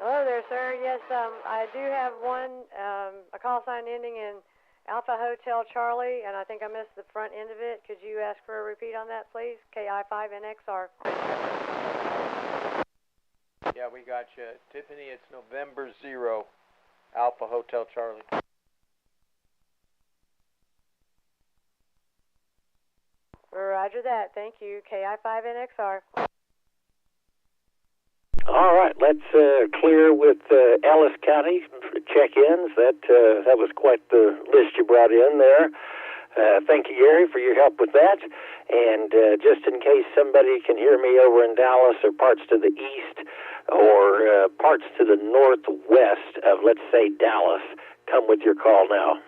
Hello there, sir. Yes, I do have one, a call sign ending in Alpha Hotel Charlie, and I think I missed the front end of it. Could you ask for a repeat on that, please? KI5NXR. Yeah, we got you. Tiffany, it's November 0, Alpha Hotel Charlie. Roger that. Thank you. KI5NXR. All right, let's clear with Ellis County check-ins. That was quite the list you brought in there. Thank you, Gary, for your help with that. And just in case somebody can hear me over in Dallas or parts to the east or parts to the northwest of, let's say, Dallas, come with your call now.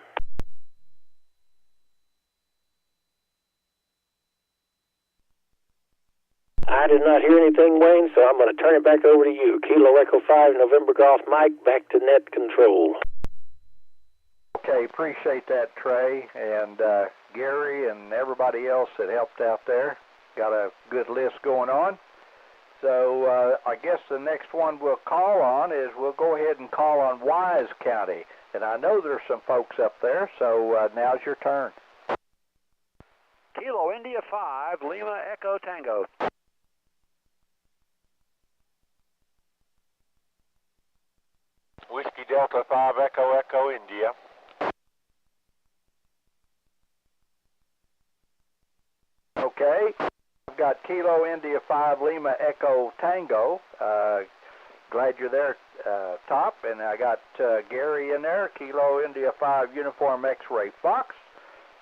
I did not hear anything, Wayne, so I'm going to turn it back over to you. Kilo Echo 5, November Golf Mike, back to net control. Okay, appreciate that, Trey, and Gary and everybody else that helped out there. Got a good list going on. So I guess the next one we'll call on is we'll go ahead and call on Wise County. And I know there's some folks up there, so now's your turn. Kilo India 5, Lima Echo Tango. Whiskey Delta 5, Echo Echo India. Okay, I've got Kilo India 5, Lima Echo Tango. Glad you're there, Top. And I got Gary in there, Kilo India 5, Uniform X-Ray Fox.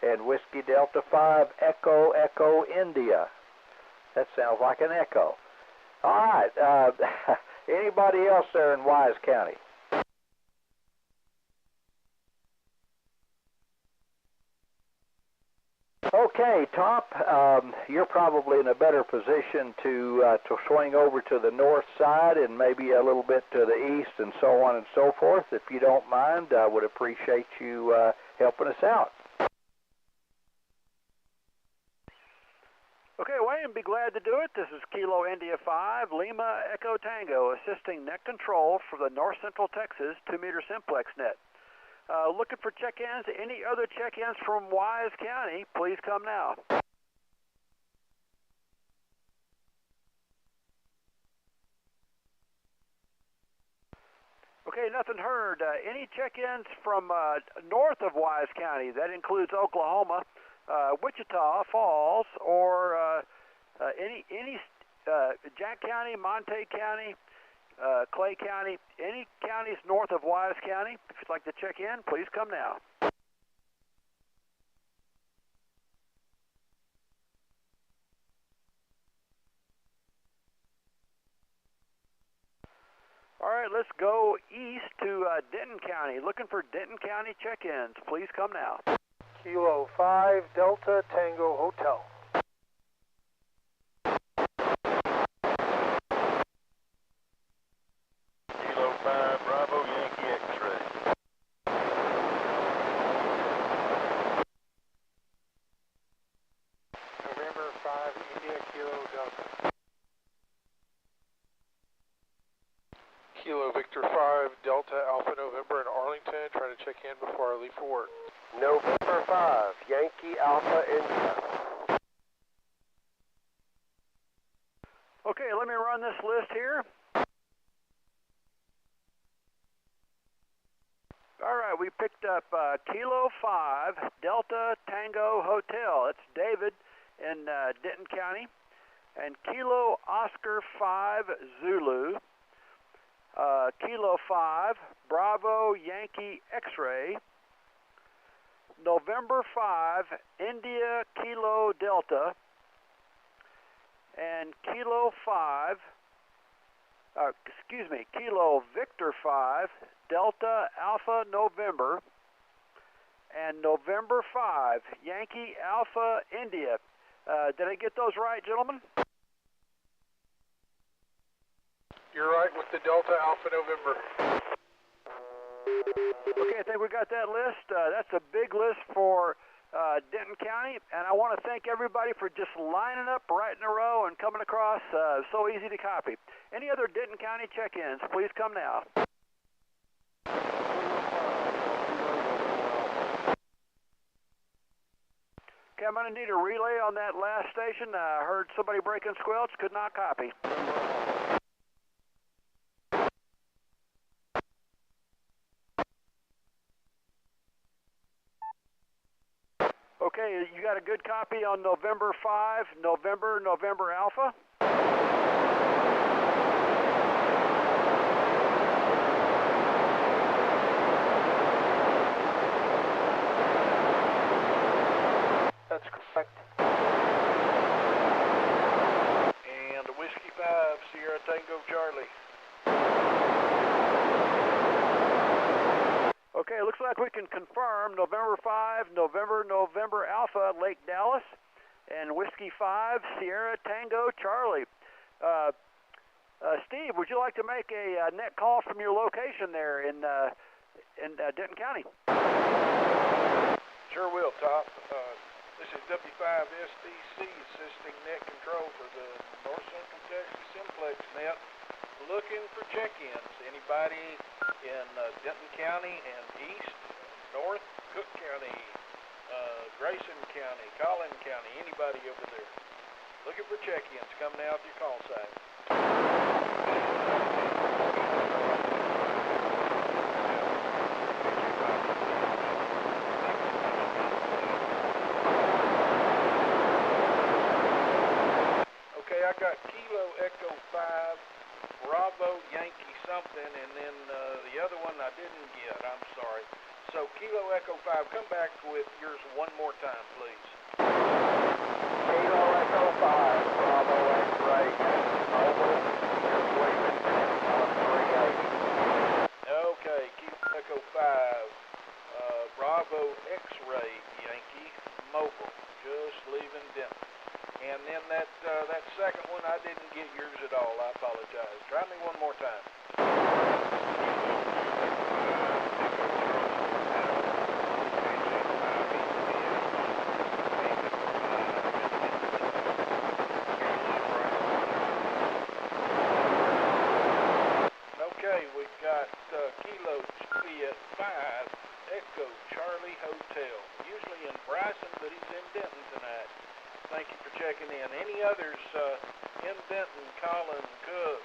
And Whiskey Delta 5, Echo Echo India. That sounds like an echo. All right, anybody else there in Wise County? Okay, Top, you're probably in a better position to swing over to the north side and maybe a little bit to the east and so on and so forth. If you don't mind, I would appreciate you helping us out. Okay, Wayne, be glad to do it. This is Kilo India 5, Lima Echo Tango, assisting net control for the North Central Texas 2-meter Simplex net. Looking for check-ins. Any other check-ins from Wise County, please come now. Okay, nothing heard. Any check-ins from north of Wise County? That includes Oklahoma, Wichita Falls, or any Jack County, Monte County, Clay County, any counties north of Wise County. If you'd like to check in, please come now. All right, let's go east to Denton County. Looking for Denton County check-ins. Please come now. Kilo 5, Delta Tango Hotel. Kilo 5, Bravo Yankee X-ray. November 5, India Kilo Delta. Kilo Victor 5, Delta Alpha November in Arlington, trying to check in before I leave for work. November 5, Yankee Alpha India. Okay, let me run this list here. All right, we picked up Kilo 5, Delta Tango Hotel. That's David in Denton County. And Kilo Oscar 5, Zulu. Kilo 5, Bravo Yankee X-ray. November 5, India Kilo Delta. And Kilo 5, Kilo Victor 5, Delta Alpha November, and November 5, Yankee Alpha India. Did I get those right, gentlemen? You're right with the Delta Alpha November. Okay, I think we got that list. That's a big list for Denton County, and I want to thank everybody for just lining up right in a row and coming across. So easy to copy. Any other Denton County check-ins, please come now. Okay, I'm going to need a relay on that last station. I heard somebody breaking squelch, could not copy. Okay, you got a good copy on November 5, November Alpha? That's correct. And Whiskey 5, Sierra Tango Charlie. Okay, looks like we can confirm November 5, November Alpha, Lake Dallas, and Whiskey 5, Sierra Tango Charlie. Steve, would you like to make a net call from your location there in Denton County? Sure will, Top. This is W5SDC assisting net control for the North Central Texas Simplex net. Looking for check-ins. Anybody in Denton County and East, North, Cook County, Grayson County, Collin County, anybody over there. Looking for check-ins. Come now to your call sign. Okay, I got Kilo Echo 5, Bravo Yankee something, and then the other one I didn't get. I'm sorry. So Kilo Echo 5, come back with yours one more time, please. Kilo Echo 5, Bravo X-ray, Mobile, you're leaving on 380. Okay, Kilo Echo 5, Bravo X-ray Yankee, Mobile, just leaving Denton. And then that second one, I didn't get yours at all. I apologize. Try me one more time. Okay, we've got Kilo Juliet 5, Echo Charlie Hotel. Usually in Bryson, but he's in Denton tonight. Thank you for checking in. Any others in Denton, Collin, Cook,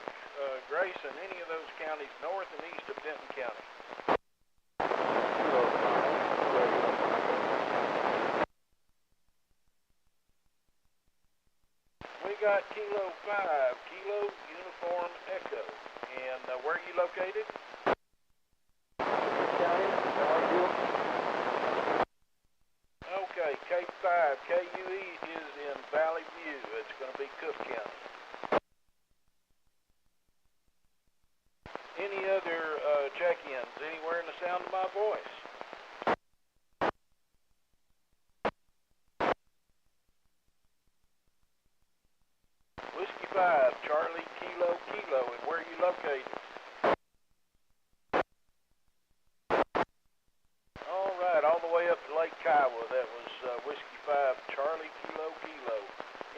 Grayson, any of those counties north and east of Denton County? We got Kilo 5, Kilo Uniform Echo. And where are you located? Okay, K5, KUE is in Valley View. It's going to be Cook County. Any other check-ins anywhere in the sound of my voice? Whiskey 5, Charlie, Kilo, Kilo, and where are you located? All right, all the way up to Lake Kiowa. That was Whiskey 5, Charlie, Kilo, Kilo.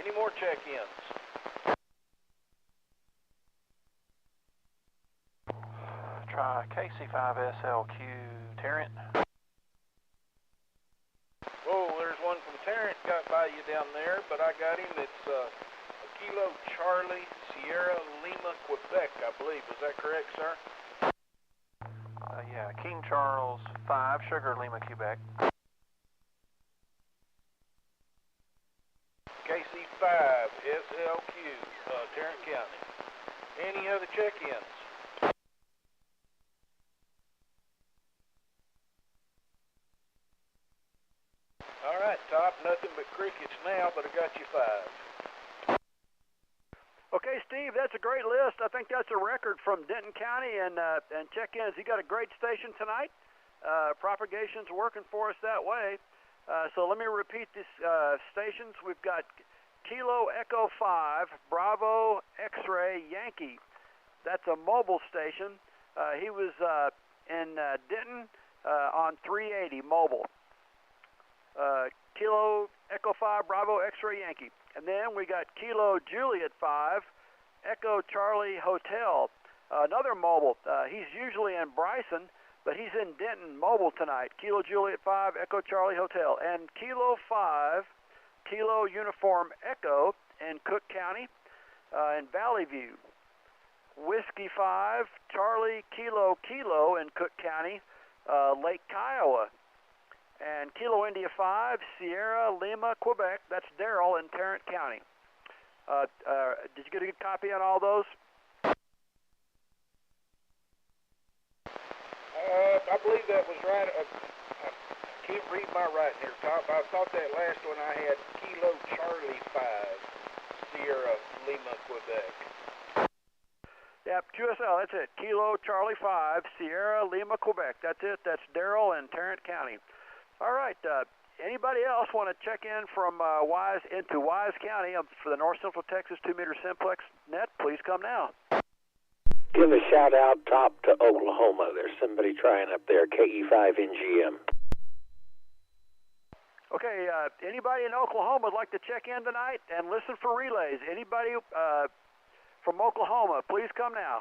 Any more check-ins? Try KC5SLQ Tarrant. Whoa, there's one from Tarrant got by you down there, but I got him. It's a Kilo Charlie, Sierra Lima, Quebec, I believe. Is that correct, sir? Yeah, King Charles 5, Sugar Lima, Quebec. KC5, SLQ, Tarrant County. Any other check-ins? All right, Top, nothing but crickets now, but I got you 5. Okay, Steve, that's a great list. I think that's a record from Denton County and check-ins. You got a great station tonight. Propagation's working for us that way. So let me repeat these stations. We've got Kilo Echo 5, Bravo X-ray Yankee. That's a mobile station. He was in Denton. on 380 mobile. Kilo Echo 5 Bravo X-Ray Yankee. And then we got Kilo Juliet 5 Echo Charlie Hotel, another mobile. He's usually in Bryson, but he's in Denton mobile tonight. Kilo Juliet 5 Echo Charlie Hotel. And Kilo 5 Kilo Uniform Echo in Cook County in Valley View. Whiskey 5 Charlie Kilo Kilo in Cook County, Lake Kiowa. And Kilo India 5 Sierra Lima, Quebec. That's Darrell in Tarrant County. Did you get a good copy on all those? I believe that was right. I can't read my writing here, Tom. I thought that last one I had Kilo Charlie 5 Sierra Lima, Quebec. Yep, QSL, that's it. Kilo Charlie 5 Sierra Lima, Quebec. That's it. That's Darrell in Tarrant County. All right. Anybody else want to check in from Wise into Wise County for the North Central Texas 2-meter Simplex net? Please come now. Give a shout out top to Oklahoma. There's somebody trying up there, KE5NGM. Okay, anybody in Oklahoma would like to check in tonight and listen for relays? Anybody from Oklahoma, please come now.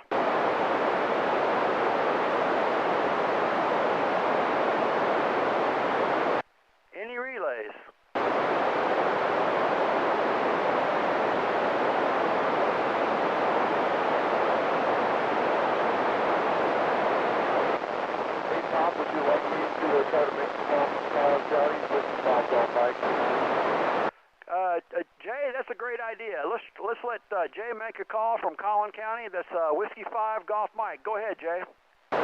Any relays? Would you like me to try to make some call from College County with the Golf Golf Mike? Jay, that's a great idea. Let's let Jay make a call from Collin County. That's Whiskey 5 Golf Mike. Go ahead, Jay. All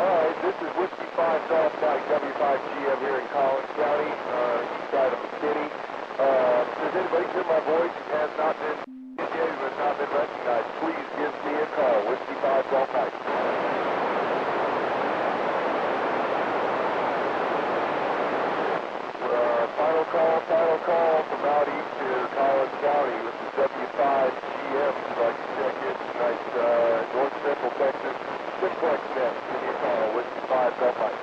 right, this is Whiskey 5 Golf Mike W5GM here in Collin County, east side of the city. Does anybody hear my voice who has not been indicated, who has not been recognized? Please give me a call. Whiskey 5 Golf Mike. Final call from out east here, College County. This is W5GM. We'd like to check in tonight's North Central Texas Simplex net. Give me a call. Whiskey 5 Golf Mike.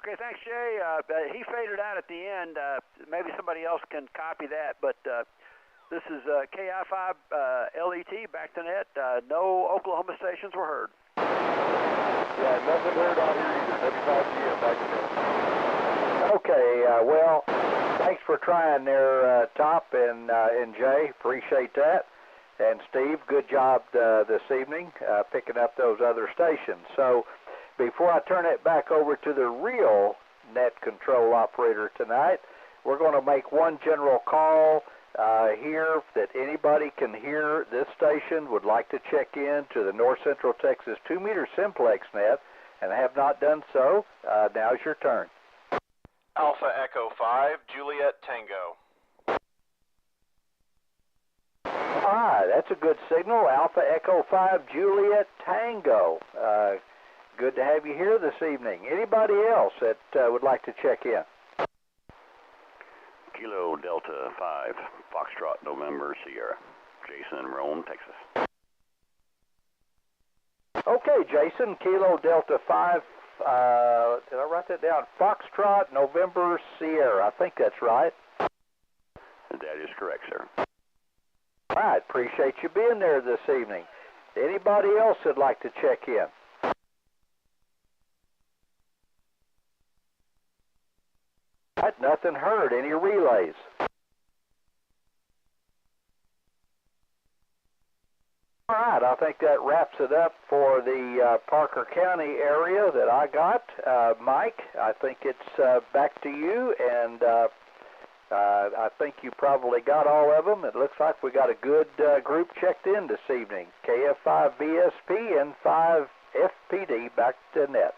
Okay, thanks, Jay. He faded out at the end. Maybe somebody else can copy that, but this is KI5 LET back to net. No Oklahoma stations were heard. Yeah, nothing heard out here either. W5GM back to net. Okay, well, thanks for trying there, Top and Jay. Appreciate that. And Steve, good job this evening picking up those other stations. So before I turn it back over to the real net control operator tonight, we're going to make one general call here that anybody can hear this station would like to check in to the North Central Texas 2-meter Simplex net and have not done so. Now's your turn. Alpha Echo 5, Juliet Tango. All right, that's a good signal. Alpha Echo 5, Juliet Tango. Good to have you here this evening. Anybody else that would like to check in? Kilo Delta 5, Foxtrot November Sierra. Jason in Rome, Texas. Okay, Jason, Kilo Delta 5. Did I write that down? Foxtrot, November, Sierra. I think that's right. That is correct, sir. All right, appreciate you being there this evening. Anybody else that'd like to check in? All right, nothing heard. Any relays? All right, I think that wraps it up for the Parker County area that I got. Mike, I think it's back to you, and I think you probably got all of them. It looks like we got a good group checked in this evening. KF5BSP and 5FPD back to net.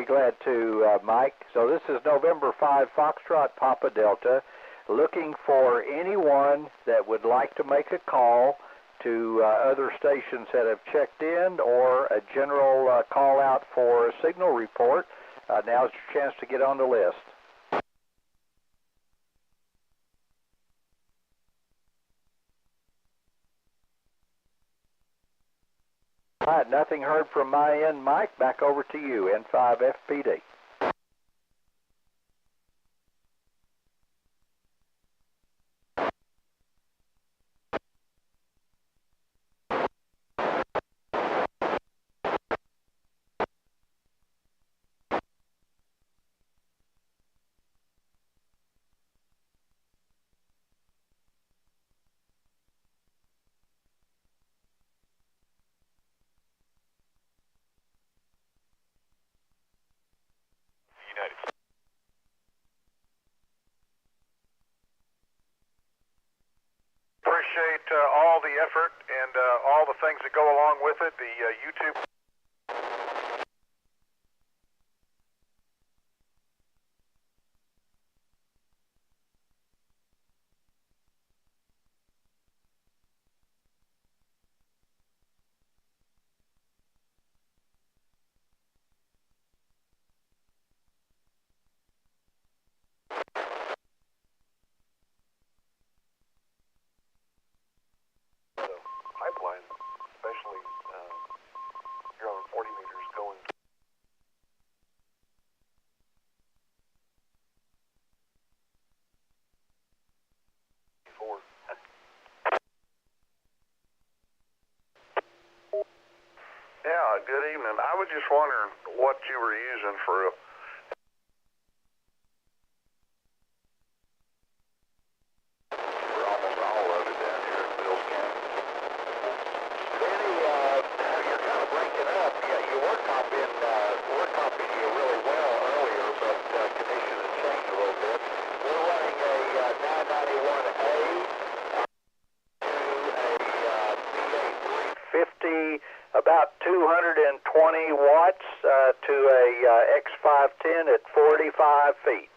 be glad to, Mike. So this is November 5 Foxtrot Papa Delta, looking for anyone that would like to make a call to other stations that have checked in, or a general call out for a signal report. Now's your chance to get on the list. All right, nothing heard from my end, Mike. Back over to you, N5 FPD. Appreciate all the effort and all the things that go along with it. The YouTube. Pipeline, especially here on 40 meters going forward. Yeah, good evening. I was just wondering what you were using for a about 220 watts to a X510 at 45 feet.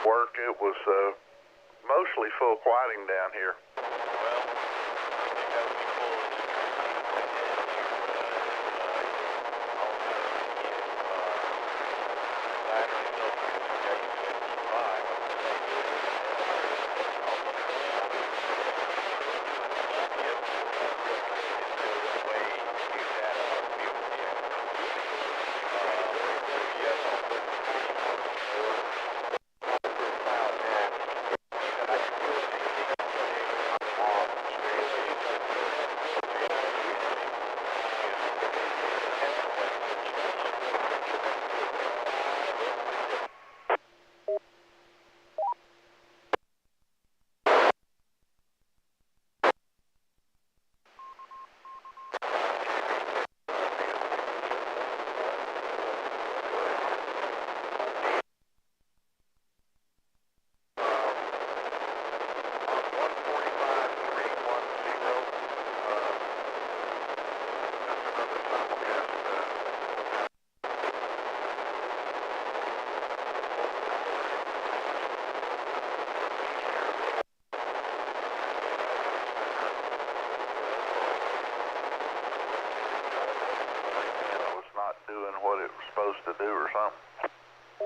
work. It was mostly full quieting down here. Doing what it was supposed to do or something.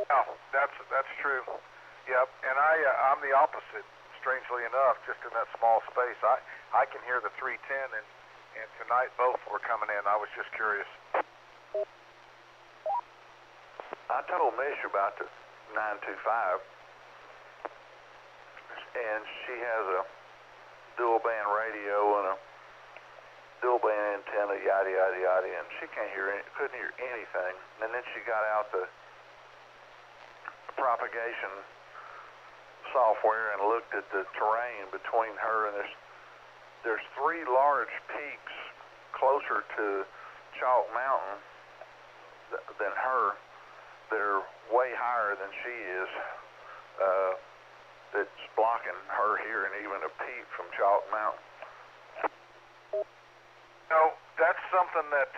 No, that's true. Yep, and I'm the opposite. Strangely enough, just in that small space, I can hear the 310, and tonight both were coming in. I was just curious. I told Mish about the 925, and she has a dual band radio and a dual band antenna, yada yada yada, and she couldn't hear anything. And then she got out the propaganda navigation software and looked at the terrain between her and there's three large peaks closer to Chalk Mountain than her that are way higher than she is, that's blocking her hearing even a peep from Chalk Mountain. That's something that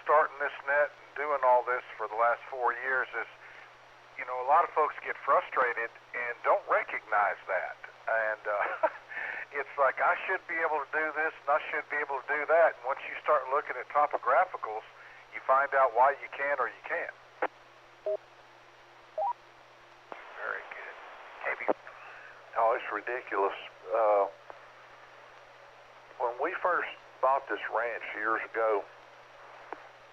starting this net and doing all this for the last 4 years is, a lot of folks get frustrated and don't recognize that. And it's like, I should be able to do this and I should be able to do that. And once you start looking at topographicals, you find out why you can or you can't. Very good. Maybe. Oh, it's ridiculous. When we first bought this ranch years ago,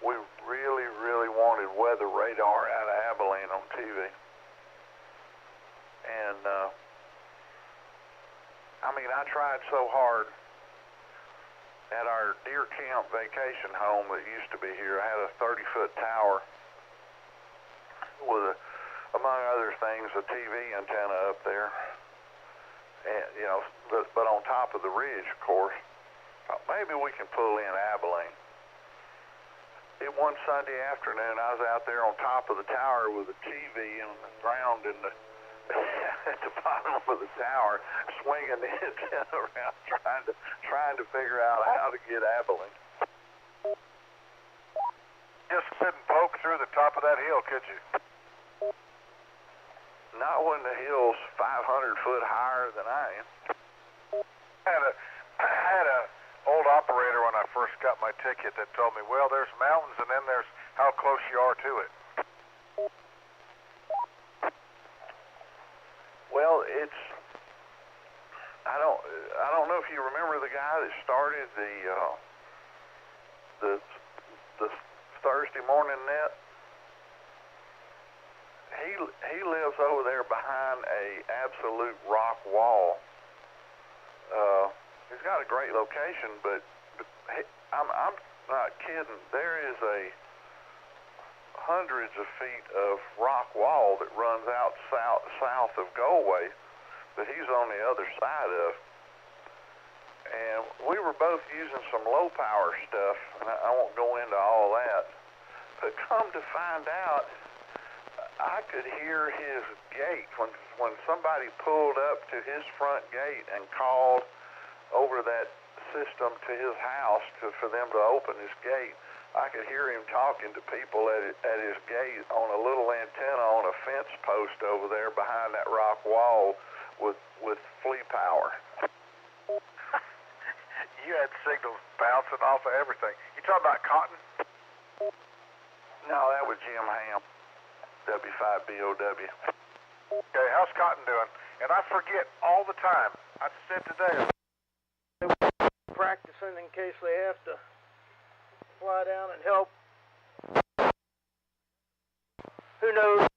we really, really wanted weather radar out of Abilene on TV. And, I tried so hard. At our deer camp vacation home that used to be here, I had a 30-foot tower with, among other things, a TV antenna up there. And, but on top of the ridge, of course. Maybe we can pull in Abilene. One Sunday afternoon, I was out there on top of the tower with a TV on the ground at the bottom of the tower, swinging the antenna around, trying to figure out how to get Abilene. Just couldn't poke through the top of that hill, could you? Not when the hill's 500 foot higher than I am. I had a old operator when I first got my ticket that told me, well, there's mountains and then there's how close you are to it. Well, I don't know if you remember the guy that started the Thursday morning net. He lives over there behind a absolute rock wall. He's got a great location, but I'm not kidding. There is hundreds of feet of rock wall that runs out south of Galway, but he's on the other side of. And we were both using some low power stuff, and I won't go into all that. But come to find out, I could hear his gate when somebody pulled up to his front gate and called over that system to his house for them to open his gate. I could hear him talking to people at his gate on a little antenna on a fence post over there behind that rock wall with flea power. You had signals bouncing off of everything. You talking about Cotton? No, that was Jim Ham, W5BOW. Okay, how's Cotton doing? And I forget all the time. I said today. Practicing in case they have to fly down and help. Who knows?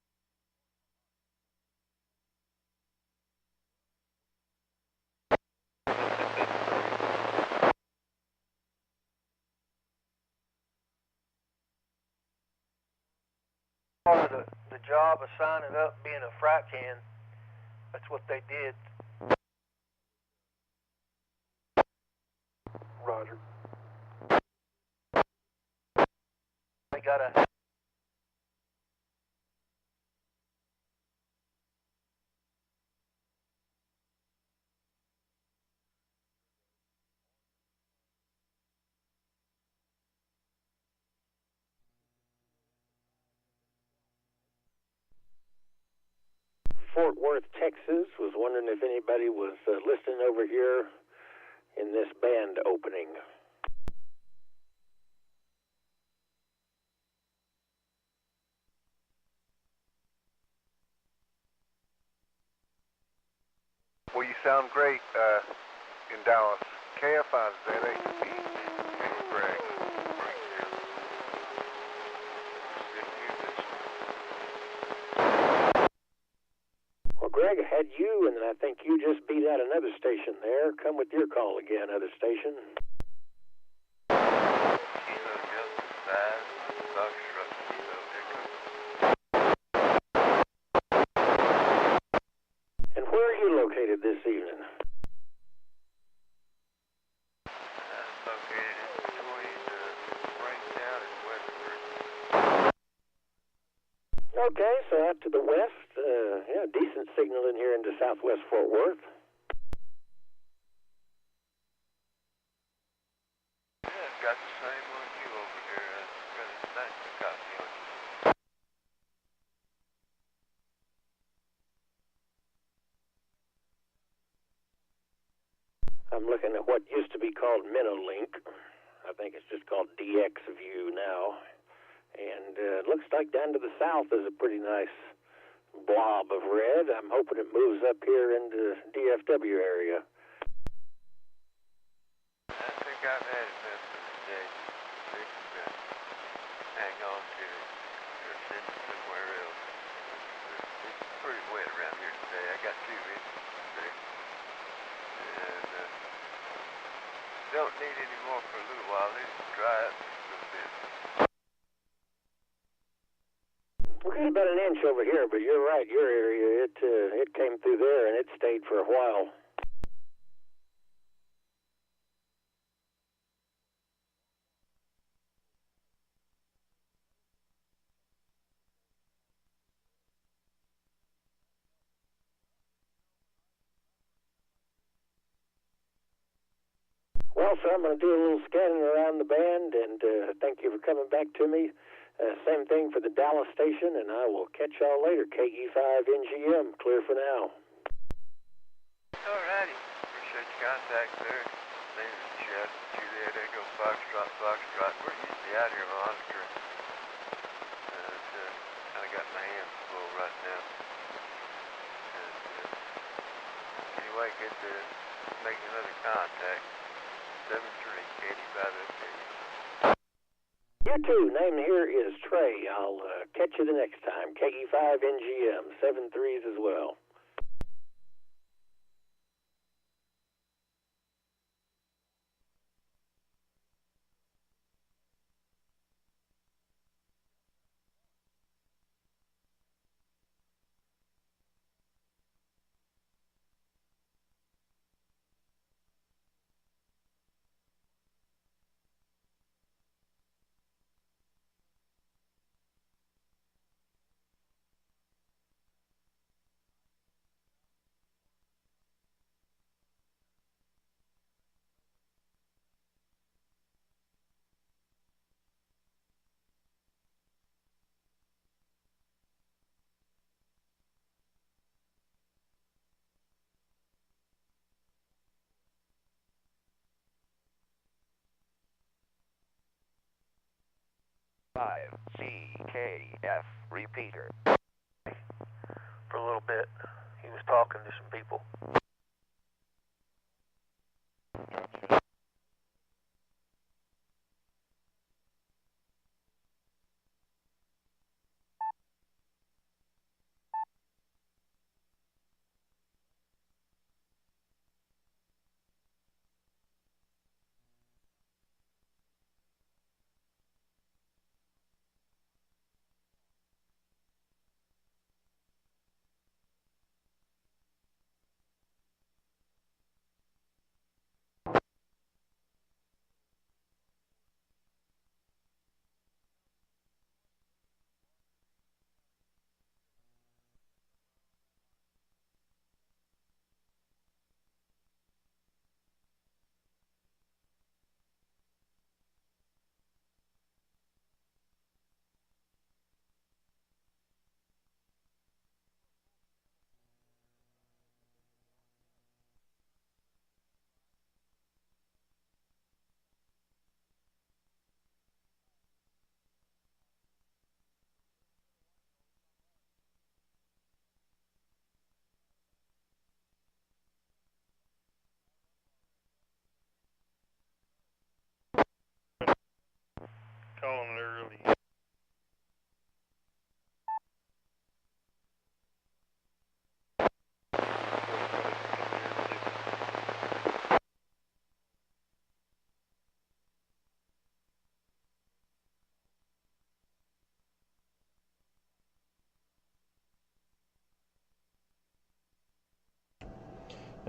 Part of the job of signing up being a frac hand, that's what they did. Roger. They got a Fort Worth, Texas. Was wondering if anybody was listening over here in this band opening. Well, you sound great in Dallas. KFI ZAB. Greg. Well, Greg, I had you, and I think you just beat out another station there. Come with your call again, other station. you located this evening? Located in between Springtown and Westford. Okay, so out to the west, yeah, decent signal in here into southwest Fort Worth. Yeah, I've got the same on you over here. Got a nice copy on you. I'm looking at what used to be called Minnolink. I think it's just called DX View now. And it looks like down to the south is a pretty nice blob of red. I'm hoping it moves up here into DFW area. I think I've had enough for the day. They can hang on to it or send it somewhere else. It's pretty wet around here today. I got 2 inches today. And don't need any more for a little while. Let it dry up just a little bit. We got about an inch over here, but you're right. Your area, it came through there and it stayed for a while. Well, sir, I'm going to do a little scanning around the band, and thank you for coming back to me. Same thing for the Dallas station, and I will catch y'all later. KE5NGM, clear for now. All righty. Appreciate your contact, sir. Name is Jeff, Juliet Echo Foxtrot, Foxtrot. We're usually out here monitoring. I got my hands full right now. Anyway, good to make another contact. 73, KD5FT. You too. Name here is Trey. I'll catch you the next time. KE5NGM, 73s as well. CKF repeater. For a little bit, he was talking to some people. Calling early.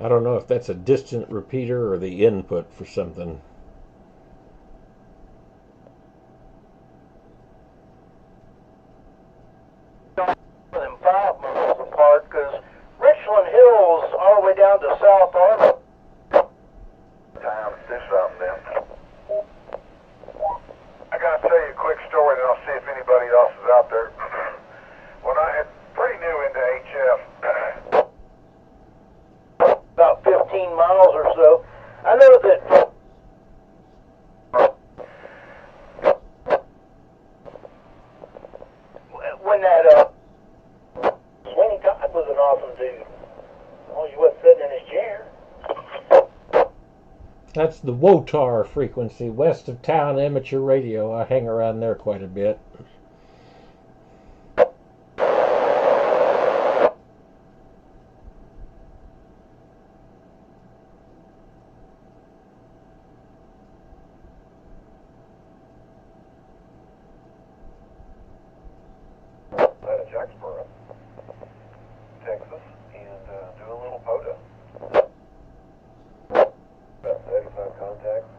I don't know if that's a distant repeater or the input for something. Them 5 miles apart, because Richland Hills all the way down to South Arnold. Time to do something then. I gotta tell you a quick story, and I'll see if anybody else is out there. When I had pretty new into HF, about 15 miles or so, I know that when that Swing Todd was an awesome dude. Well, he wasn't sitting in his chair. That's the WOTAR frequency, west of town amateur radio. I hang around there quite a bit. out of Jacksboro, Texas, and do a little POTA. About 35 contacts.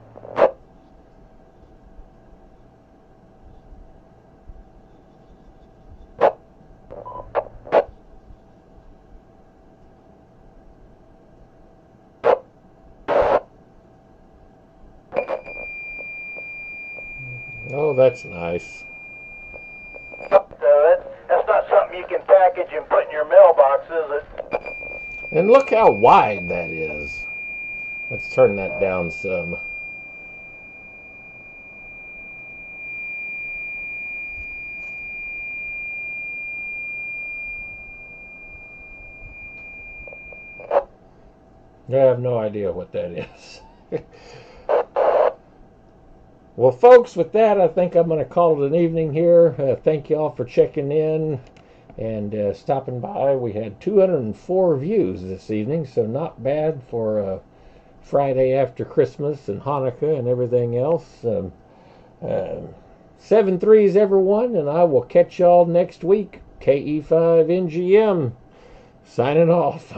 Oh, that's nice. That's not something you can package and put in your mailbox, is it? And look how wide that is. Let's turn that down some. I have no idea what that is. Well, folks, with that, I think I'm going to call it an evening here. Thank you all for checking in and stopping by. We had 204 views this evening, so not bad for Friday after Christmas and Hanukkah and everything else. 7-3s everyone, and I will catch y'all next week. KE5NGM signing off.